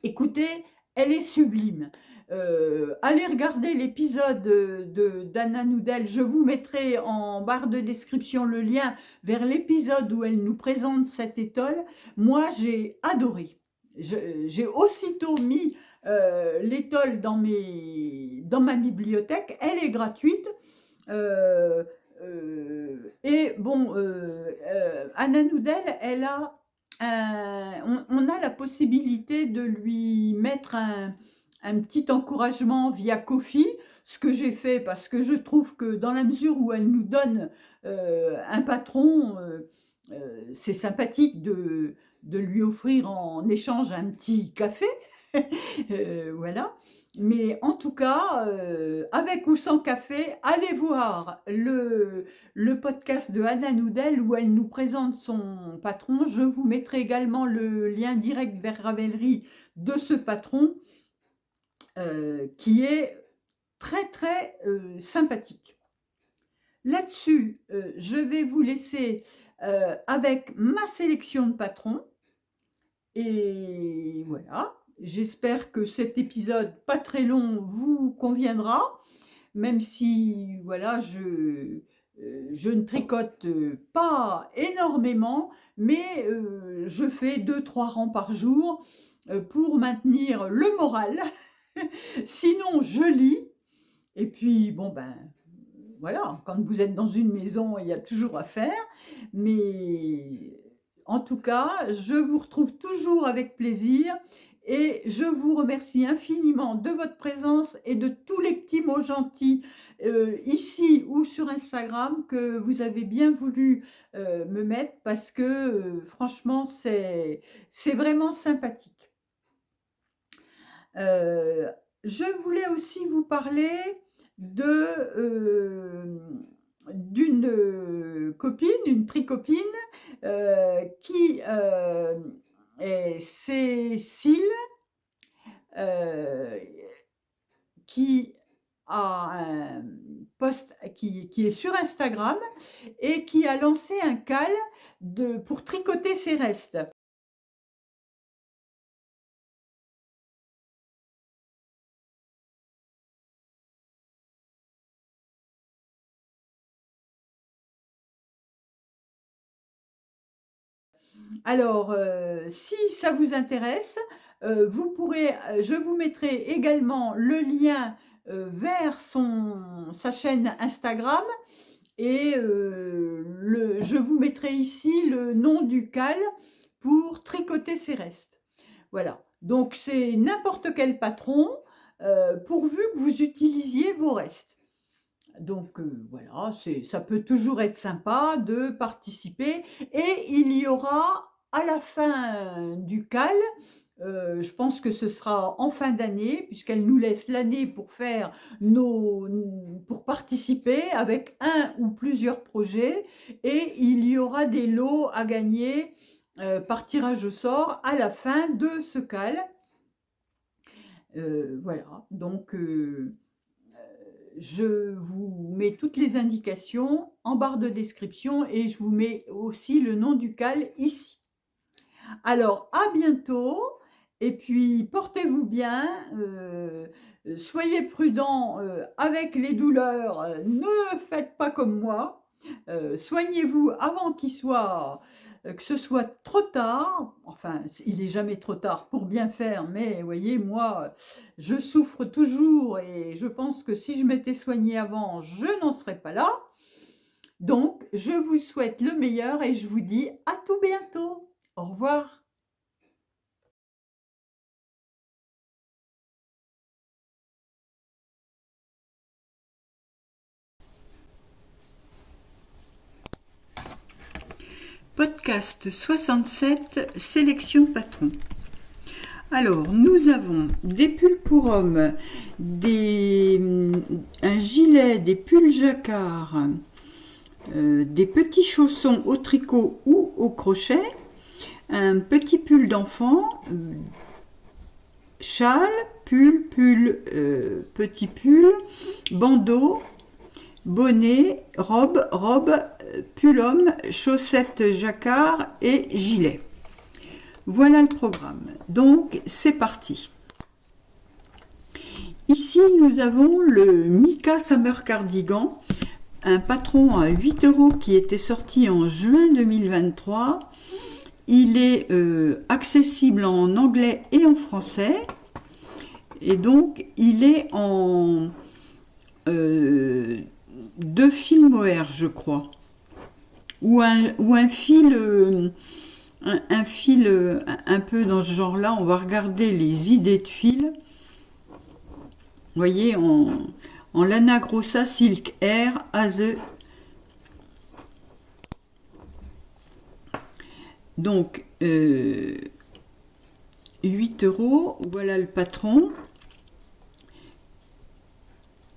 Écoutez, elle est sublime. Allez regarder l'épisode d'Anna Noudel. Je vous mettrai en barre de description le lien vers l'épisode où elle nous présente cette étole. Moi, j'ai adoré. J'ai aussitôt mis l'étole dans ma bibliothèque. Elle est gratuite. Euh, et bon, Anna Noudel, elle a on a la possibilité de lui mettre un petit encouragement via Ko-fi, ce que j'ai fait parce que je trouve que dans la mesure où elle nous donne un patron, c'est sympathique de lui offrir en échange un petit café. Voilà. Mais en tout cas, avec ou sans café, allez voir le podcast de Anna Noudel où elle nous présente son patron. Je vous mettrai également le lien direct vers Ravelry de ce patron qui est très très sympathique. Là-dessus, je vais vous laisser avec ma sélection de patrons. Et voilà, j'espère que cet épisode pas très long vous conviendra, même si voilà, je ne tricote pas énormément, mais je fais 2-3 rangs par jour pour maintenir le moral. Sinon, je lis. Et puis, bon, ben, voilà, quand vous êtes dans une maison, il y a toujours à faire. Mais en tout cas, je vous retrouve toujours avec plaisir et je vous remercie infiniment de votre présence et de tous les petits mots gentils ici ou sur Instagram que vous avez bien voulu me mettre parce que franchement, c'est vraiment sympathique. Euh, je voulais aussi vous parler de d'une copine, une tricopine, qui est Cécile, euh, qui a un post qui est sur Instagram et qui a lancé un cal pour tricoter ses restes. Alors, si ça vous intéresse, vous pourrez, je vous mettrai également le lien vers sa chaîne Instagram et je vous mettrai ici le nom du cal pour tricoter ses restes. Voilà, donc c'est n'importe quel patron pourvu que vous utilisiez vos restes. Donc voilà, ça peut toujours être sympa de participer et il y aura à la fin du cal, je pense que ce sera en fin d'année puisqu'elle nous laisse l'année pour faire pour participer avec un ou plusieurs projets et il y aura des lots à gagner par tirage au sort à la fin de ce cal. Voilà, donc je vous mets toutes les indications en barre de description et je vous mets aussi le nom du cal ici. Alors, à bientôt et puis portez-vous bien, soyez prudents avec les douleurs, ne faites pas comme moi, soignez-vous avant que ce soit trop tard. Enfin, il n'est jamais trop tard pour bien faire, mais vous voyez, moi, je souffre toujours et je pense que si je m'étais soignée avant, je n'en serais pas là. Donc, je vous souhaite le meilleur et je vous dis à tout bientôt. Au revoir. Podcast 67, sélection patron. Alors, nous avons des pulls pour hommes, un gilet, des pulls jacquard, des petits chaussons au tricot ou au crochet, un petit pull d'enfant, châle, pull, petit pull, bandeau, bonnet, robe, pull homme, chaussettes jacquard et gilet. Voilà le programme. Donc, c'est parti. Ici, nous avons le Mika Summer Cardigan, un patron à 8 € qui était sorti en juin 2023. Il est accessible en anglais et en français. Et donc, il est en 2 fils mohair, je crois. Ou un fil... un fil un peu dans ce genre-là. On va regarder les idées de fil. Vous voyez, en Lana Grossa Silk Air AZE. Donc, 8 €. Voilà le patron.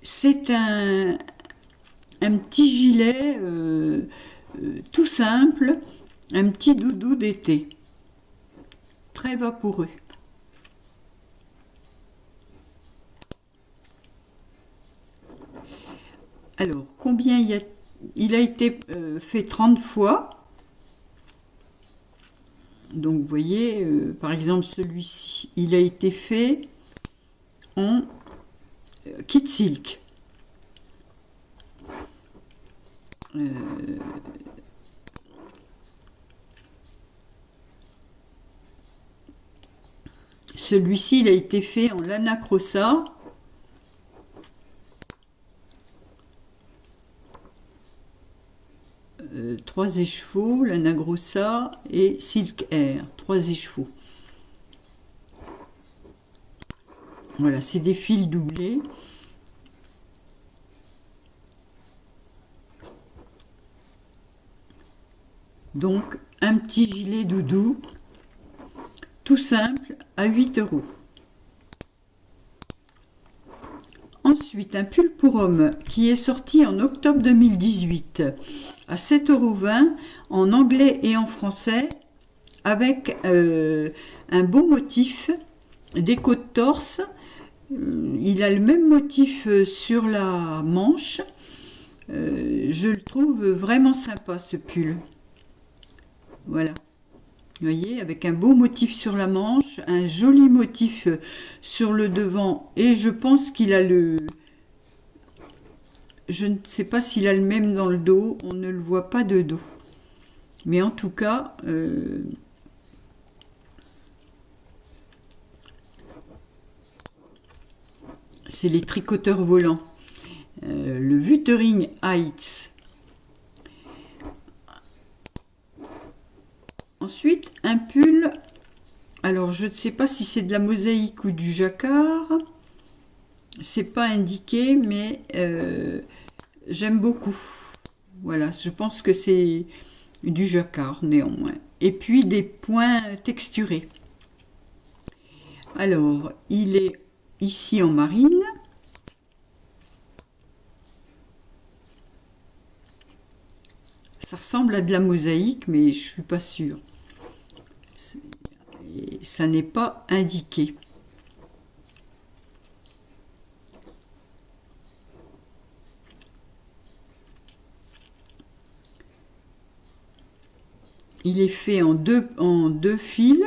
C'est un petit gilet tout simple. Un petit doudou d'été, très vaporeux. Alors, combien il a été fait 30 fois. Donc, vous voyez, par exemple, celui-ci, il a été fait en kit silk. Celui-ci, il a été fait en Lana Grossa. Trois écheveaux, Lana Grossa et Silk Air. 3 écheveaux. Voilà, c'est des fils doublés. Donc, un petit gilet doudou. Tout simple, à 8 €. Ensuite, un pull pour homme qui est sorti en octobre 2018 à 7,20 € en anglais et en français avec un beau motif, déco de torse. Il a le même motif sur la manche. Je le trouve vraiment sympa ce pull. Voilà. Vous voyez, avec un beau motif sur la manche, un joli motif sur le devant, et je pense qu'il a le... Je ne sais pas s'il a le même dans le dos, on ne le voit pas de dos. Mais en tout cas, c'est les tricoteurs volants. Le Wuthering Heights. Ensuite, un pull, alors je ne sais pas si c'est de la mosaïque ou du jacquard, c'est pas indiqué, mais j'aime beaucoup. Voilà, je pense que c'est du jacquard néanmoins. Et puis des points texturés. Alors, il est ici en marine. Ça ressemble à de la mosaïque, mais je suis pas sûre. Et ça n'est pas indiqué. Il est fait en deux fils.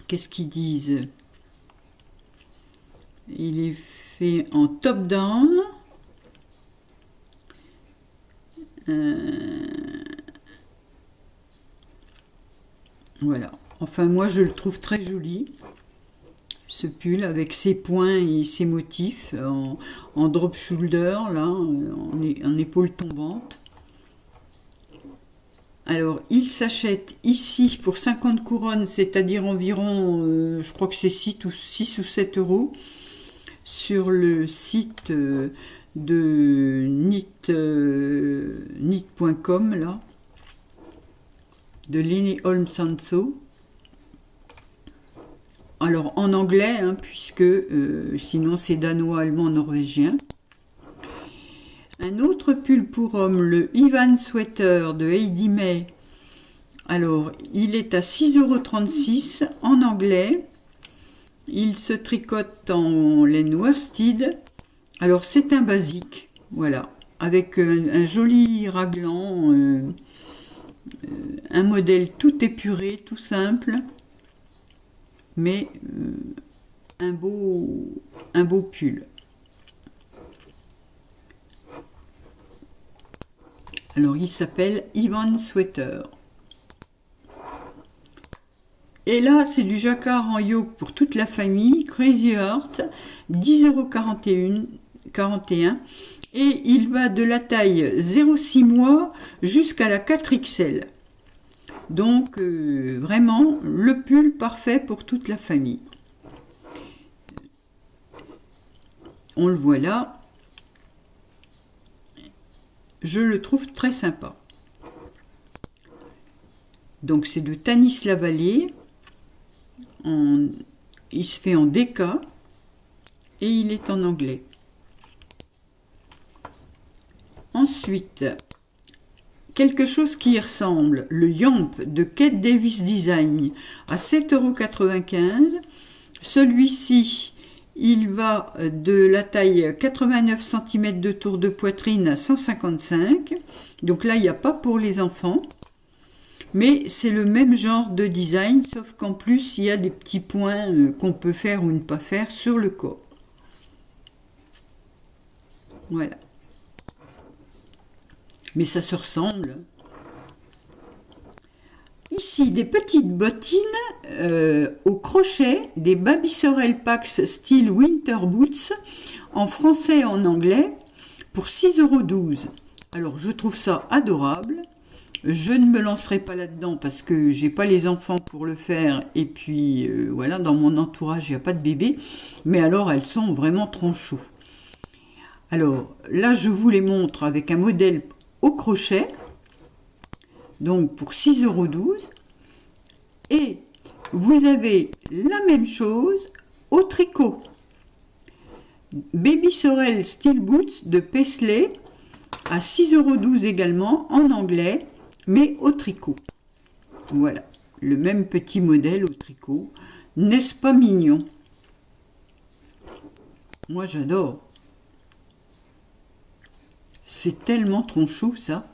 Qu'est-ce qu'ils disent? Il est fait en top down. Voilà. Enfin, moi, je le trouve très joli, ce pull, avec ses points et ses motifs en drop shoulder, là, en épaule tombante. Alors, il s'achète ici pour 50 couronnes, c'est-à-dire environ, je crois que c'est 6 ou 7 €, sur le site de knit.com là, de Lenny Holm-Sanso. Alors en anglais, hein, puisque sinon c'est danois, allemand, norvégien. Un autre pull pour homme, le Ivan Sweater de Heidi May. Alors il est à 6,36 € en anglais. Il se tricote en laine worsted. Alors c'est un basique, voilà, avec un joli raglan, un modèle tout épuré, tout simple, mais un beau pull. Alors il s'appelle Ivan Sweater. Et là, c'est du jacquard en yoke pour toute la famille, Crazy Heart, 10,41 € et il va de la taille 0,6 mois jusqu'à la 4XL. Donc, vraiment, le pull parfait pour toute la famille. On le voit là. Je le trouve très sympa. Donc, c'est de Tanis Lavallée. Il se fait en DK et il est en anglais. Ensuite, quelque chose qui y ressemble, le Yamp de Kate Davis Design à 7,95 €. Celui-ci, il va de la taille 89 cm de tour de poitrine à 155. Donc là, il n'y a pas pour les enfants. Mais c'est le même genre de design, sauf qu'en plus, il y a des petits points qu'on peut faire ou ne pas faire sur le corps. Voilà. Mais ça se ressemble. Ici, des petites bottines au crochet, des Baby Sorel Pax Style Winter Boots, en français et en anglais, pour 6,12 €. Alors, je trouve ça adorable. Je ne me lancerai pas là-dedans parce que j'ai pas les enfants pour le faire et puis voilà, dans mon entourage il n'y a pas de bébé, mais alors elles sont vraiment tronchous. Alors là je vous les montre avec un modèle au crochet, donc pour 6,12 € et vous avez la même chose au tricot. Baby Sorel Steel Boots de Paisley à 6,12 € également en anglais, mais au tricot. Voilà, le même petit modèle au tricot. N'est-ce pas mignon? Moi, j'adore. C'est tellement tronchou, ça.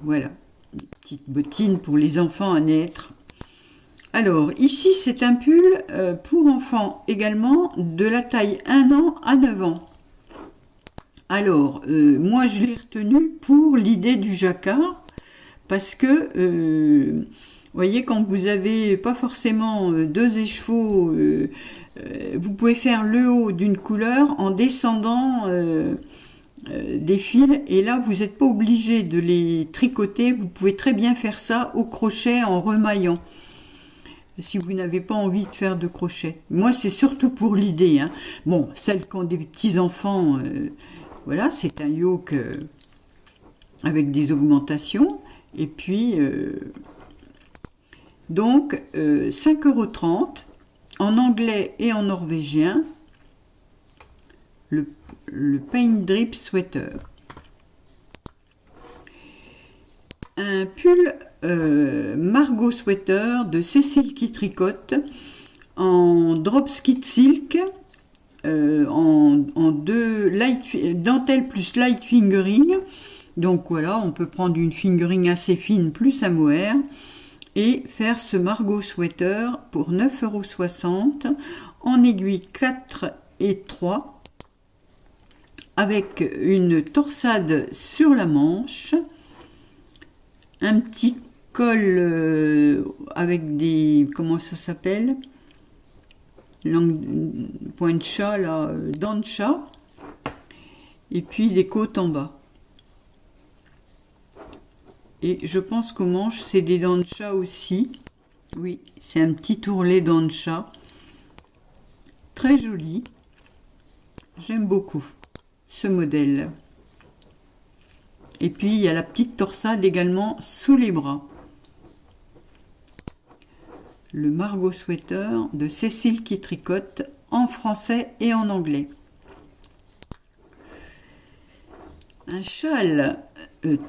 Voilà, des petites bottines pour les enfants à naître. Alors, ici, c'est un pull pour enfants également, de la taille 1 an à 9 ans. Alors, moi je l'ai retenu pour l'idée du jacquard, parce que, vous voyez, quand vous n'avez pas forcément deux écheveaux, vous pouvez faire le haut d'une couleur en descendant des fils, et là vous n'êtes pas obligé de les tricoter, vous pouvez très bien faire ça au crochet en remaillant, si vous n'avez pas envie de faire de crochet. Moi c'est surtout pour l'idée, hein. Bon, celles qui ont des petits-enfants... voilà, c'est un yoke avec des augmentations. Et puis, donc, 5,30 € en anglais et en norvégien, le Paint Drip Sweater. Un pull Margot Sweater de Cécile qui tricote en drop skid silk. En deux dentelle plus light fingering. Donc voilà, on peut prendre une fingering assez fine plus un mohair et faire ce Margot Sweater pour 9,60 € en aiguille 4 et 3 avec une torsade sur la manche, un petit col avec des... comment ça s'appelle ? Point de chat, là, dents de chat, et puis les côtes en bas. Et je pense qu'aux manches, c'est des dents de chat aussi. Oui, c'est un petit ourlet dents de chat. Très joli. J'aime beaucoup ce modèle. Et puis il y a la petite torsade également sous les bras. Le Margot Sweater de Cécile qui tricote en français et en anglais. Un châle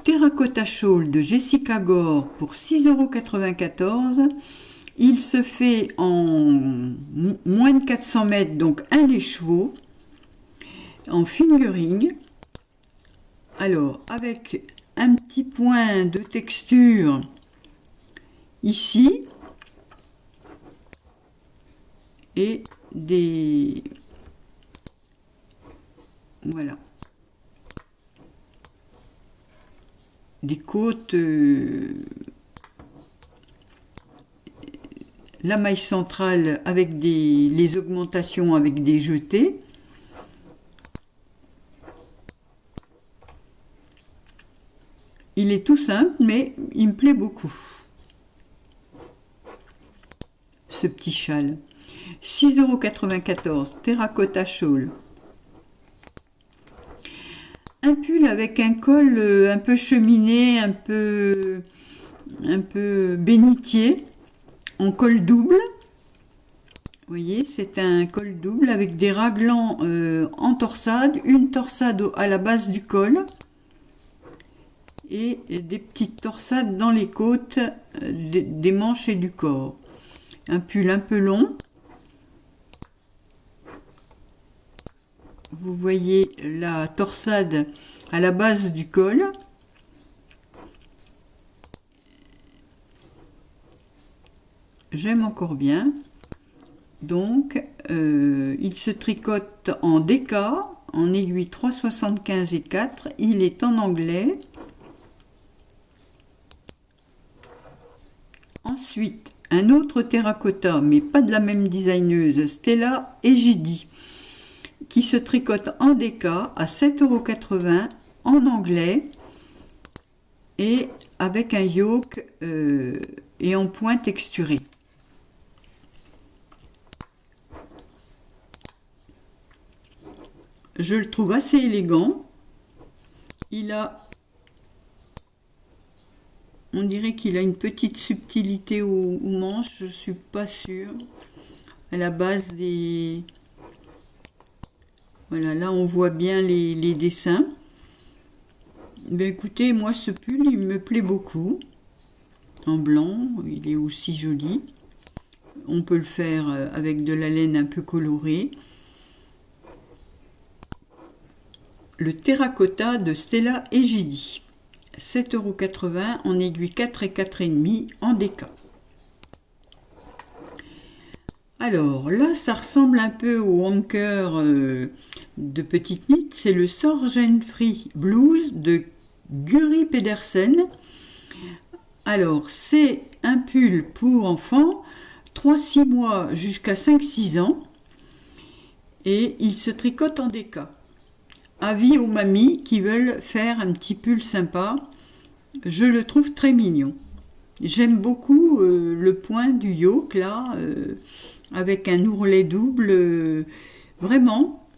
Terracotta Shawl de Jessica Gore pour 6,94 €. Il se fait en moins de 400 mètres, donc un les chevaux, en fingering. Alors, avec un petit point de texture ici, et des... Voilà. Des côtes... la maille centrale avec les augmentations avec des jetés. Il est tout simple, mais il me plaît beaucoup. Ce petit châle. 6,94 €, Terracotta Shawl. Un pull avec un col un peu cheminé, un peu bénitier, en col double. Vous voyez, c'est un col double avec des raglans en torsade, une torsade à la base du col et des petites torsades dans les côtes des manches et du corps. Un pull un peu long. Vous voyez la torsade à la base du col. J'aime encore bien. Donc, il se tricote en DK, en aiguille 3,75 et 4. Il est en anglais. Ensuite, un autre terracotta, mais pas de la même designeuse, Stella Egidi, qui se tricote en DK à 7,80 € en anglais et avec un yoke et en point texturé. Je le trouve assez élégant. Il a, on dirait qu'il a une petite subtilité aux manches, je suis pas sûre. À la base des, voilà, là on voit bien les dessins. Ben écoutez, moi ce pull il me plaît beaucoup. En blanc, il est aussi joli. On peut le faire avec de la laine un peu colorée. Le terracotta de Stella Egidi, 7,80 € en aiguille 4 et 4,5 en DK. Alors là, ça ressemble un peu au anker de Petite Knit. C'est le Sorgenfri Blues de Guri Pedersen. Alors, c'est un pull pour enfants, 3-6 mois jusqu'à 5-6 ans. Et il se tricote en DK. Avis aux mamies qui veulent faire un petit pull sympa. Je le trouve très mignon. J'aime beaucoup le point du yoke là, avec un ourlet double, vraiment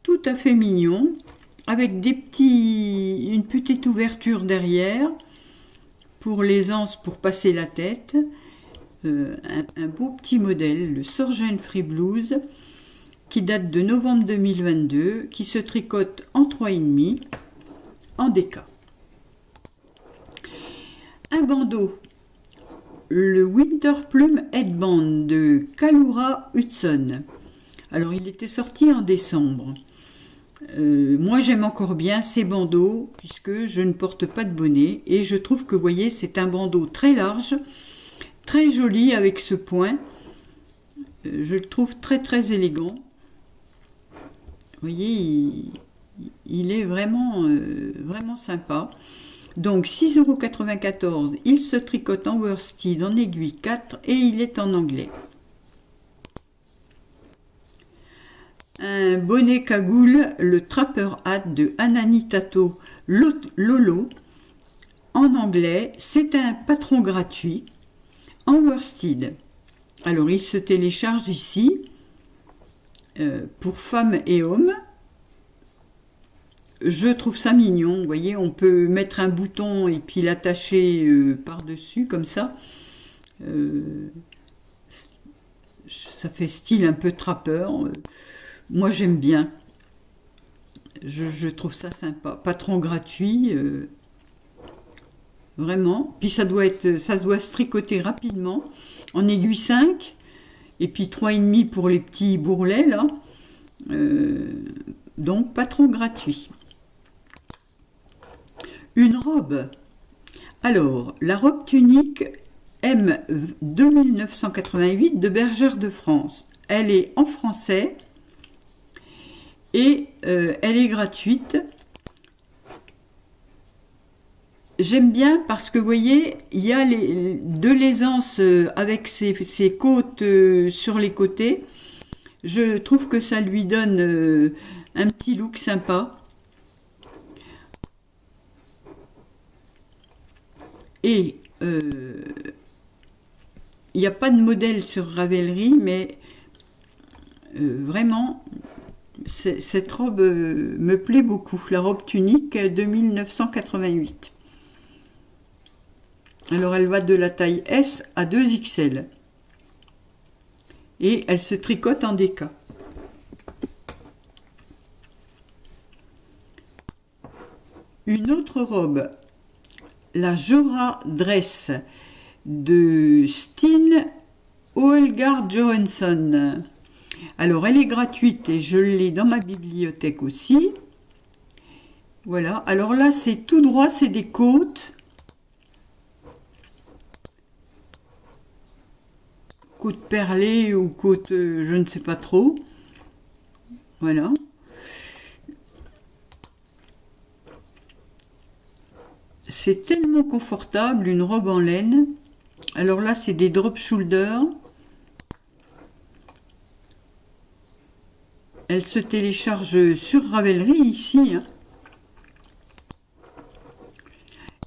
tout à fait mignon, avec une petite ouverture derrière pour les anses pour passer la tête. Un beau petit modèle, le Sorgenfri Blues, qui date de novembre 2022, qui se tricote en 3,5 en DK. Un bandeau, le Winter Plume Headband de Kalura Hudson. Alors il était sorti en décembre. Moi j'aime encore bien ces bandeaux puisque je ne porte pas de bonnet et je trouve que, vous voyez, c'est un bandeau très large, très joli avec ce point. Je le trouve très très élégant. Vous voyez, il est vraiment, vraiment sympa. Donc 6,94 €, il se tricote en worsted en aiguille 4 et il est en anglais. Un bonnet cagoule, le Trapper Hat de Anani Tato Lolo, en anglais. C'est un patron gratuit en worsted. Alors il se télécharge ici pour femmes et hommes. je trouve ça mignon. Vous voyez, on peut mettre un bouton et puis l'attacher par-dessus, comme ça. Ça fait style un peu trappeur. Moi, j'aime bien. Je trouve ça sympa. Patron gratuit. Vraiment. Puis ça doit se tricoter rapidement. En aiguille 5. Et puis 3,5 pour les petits bourrelets, là. Donc, patron gratuit. Une robe. Alors, la robe tunique M 2988 de Bergère de France. Elle est en français et elle est gratuite. J'aime bien parce que vous voyez, il y a de l'aisance avec ses côtes sur les côtés. Je trouve que ça lui donne un petit look sympa. Et il n'y a pas de modèle sur Ravelry, mais vraiment, cette robe me plaît beaucoup. La robe tunique de 1988. Alors, elle va de la taille S à 2XL. Et elle se tricote en DK. Une autre robe, la Jora Dress de Steen Oelgaard Johansson. Alors, elle est gratuite et je l'ai dans ma bibliothèque aussi. Voilà. Alors là, c'est tout droit, c'est des côtes. Côte perlée ou côte, je ne sais pas trop. Voilà. C'est tellement confortable, une robe en laine. Alors là, c'est des drop shoulders. Elle se télécharge sur Ravelry ici. Hein.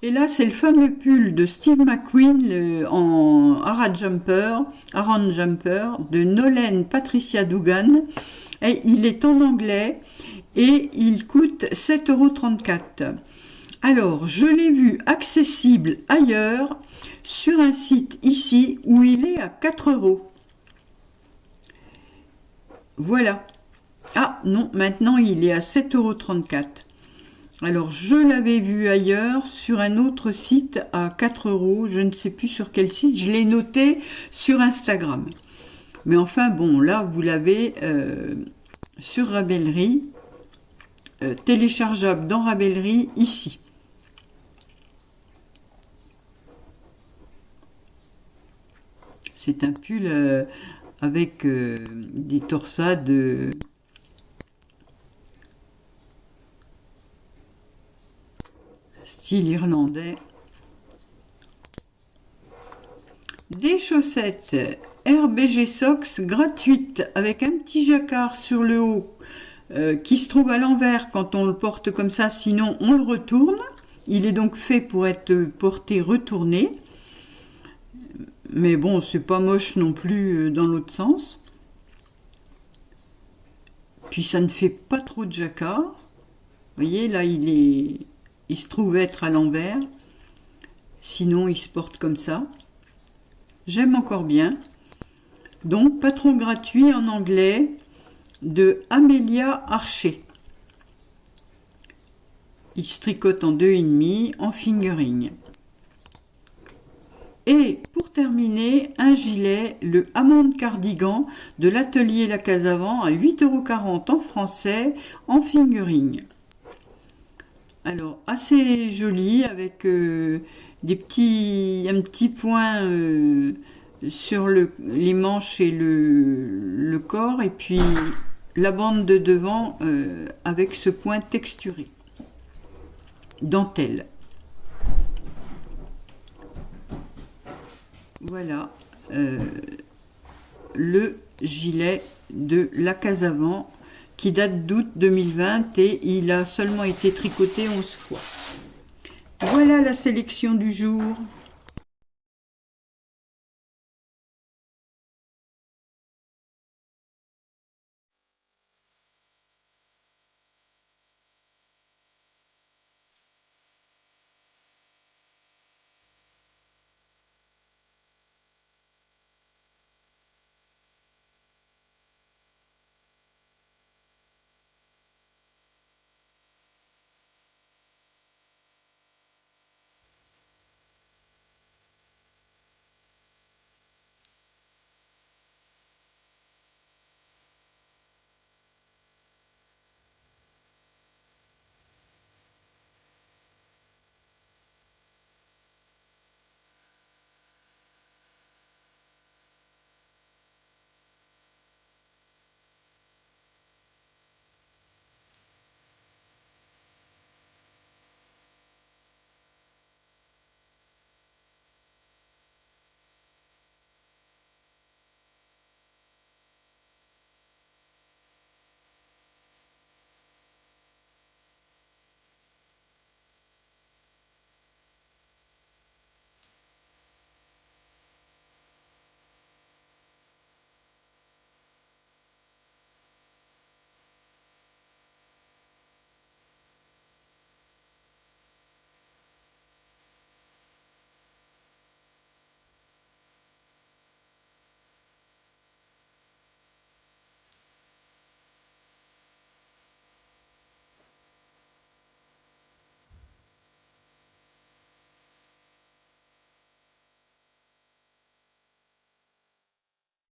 Et là, c'est le fameux pull de Steve McQueen en Aran Jumper de Nolene Patricia Dugan. Et il est en anglais et il coûte 7,34 €. Alors, je l'ai vu accessible ailleurs sur un site ici où il est à 4 €. Voilà. Ah non, maintenant il est à 7,34 €. Alors, je l'avais vu ailleurs sur un autre site à 4 €. Je ne sais plus sur quel site. Je l'ai noté sur Instagram. Mais enfin, bon, là, vous l'avez sur Ravelry, téléchargeable dans Ravelry ici. C'est un pull avec des torsades style irlandais. Des chaussettes RBG Socks gratuites avec un petit jacquard sur le haut qui se trouve à l'envers quand on le porte comme ça, sinon on le retourne. Il est donc fait pour être porté retourné. Mais bon, c'est pas moche non plus dans l'autre sens. Puis ça ne fait pas trop de jacquard. Vous voyez, là, il se trouve être à l'envers. Sinon, il se porte comme ça. J'aime encore bien. Donc, patron gratuit en anglais de Amelia Archer. Il se tricote en 2,5 en fingering. Et pour terminer, un gilet, le Hammond Cardigan de l'atelier La Casavant à 8,40 € en français, en fingering. Alors, assez joli avec un petit point sur les manches et le corps, et puis la bande de devant avec ce point texturé, dentelle. Voilà le gilet de La Casavant qui date d'août 2020 et il a seulement été tricoté 11 fois. Voilà la sélection du jour.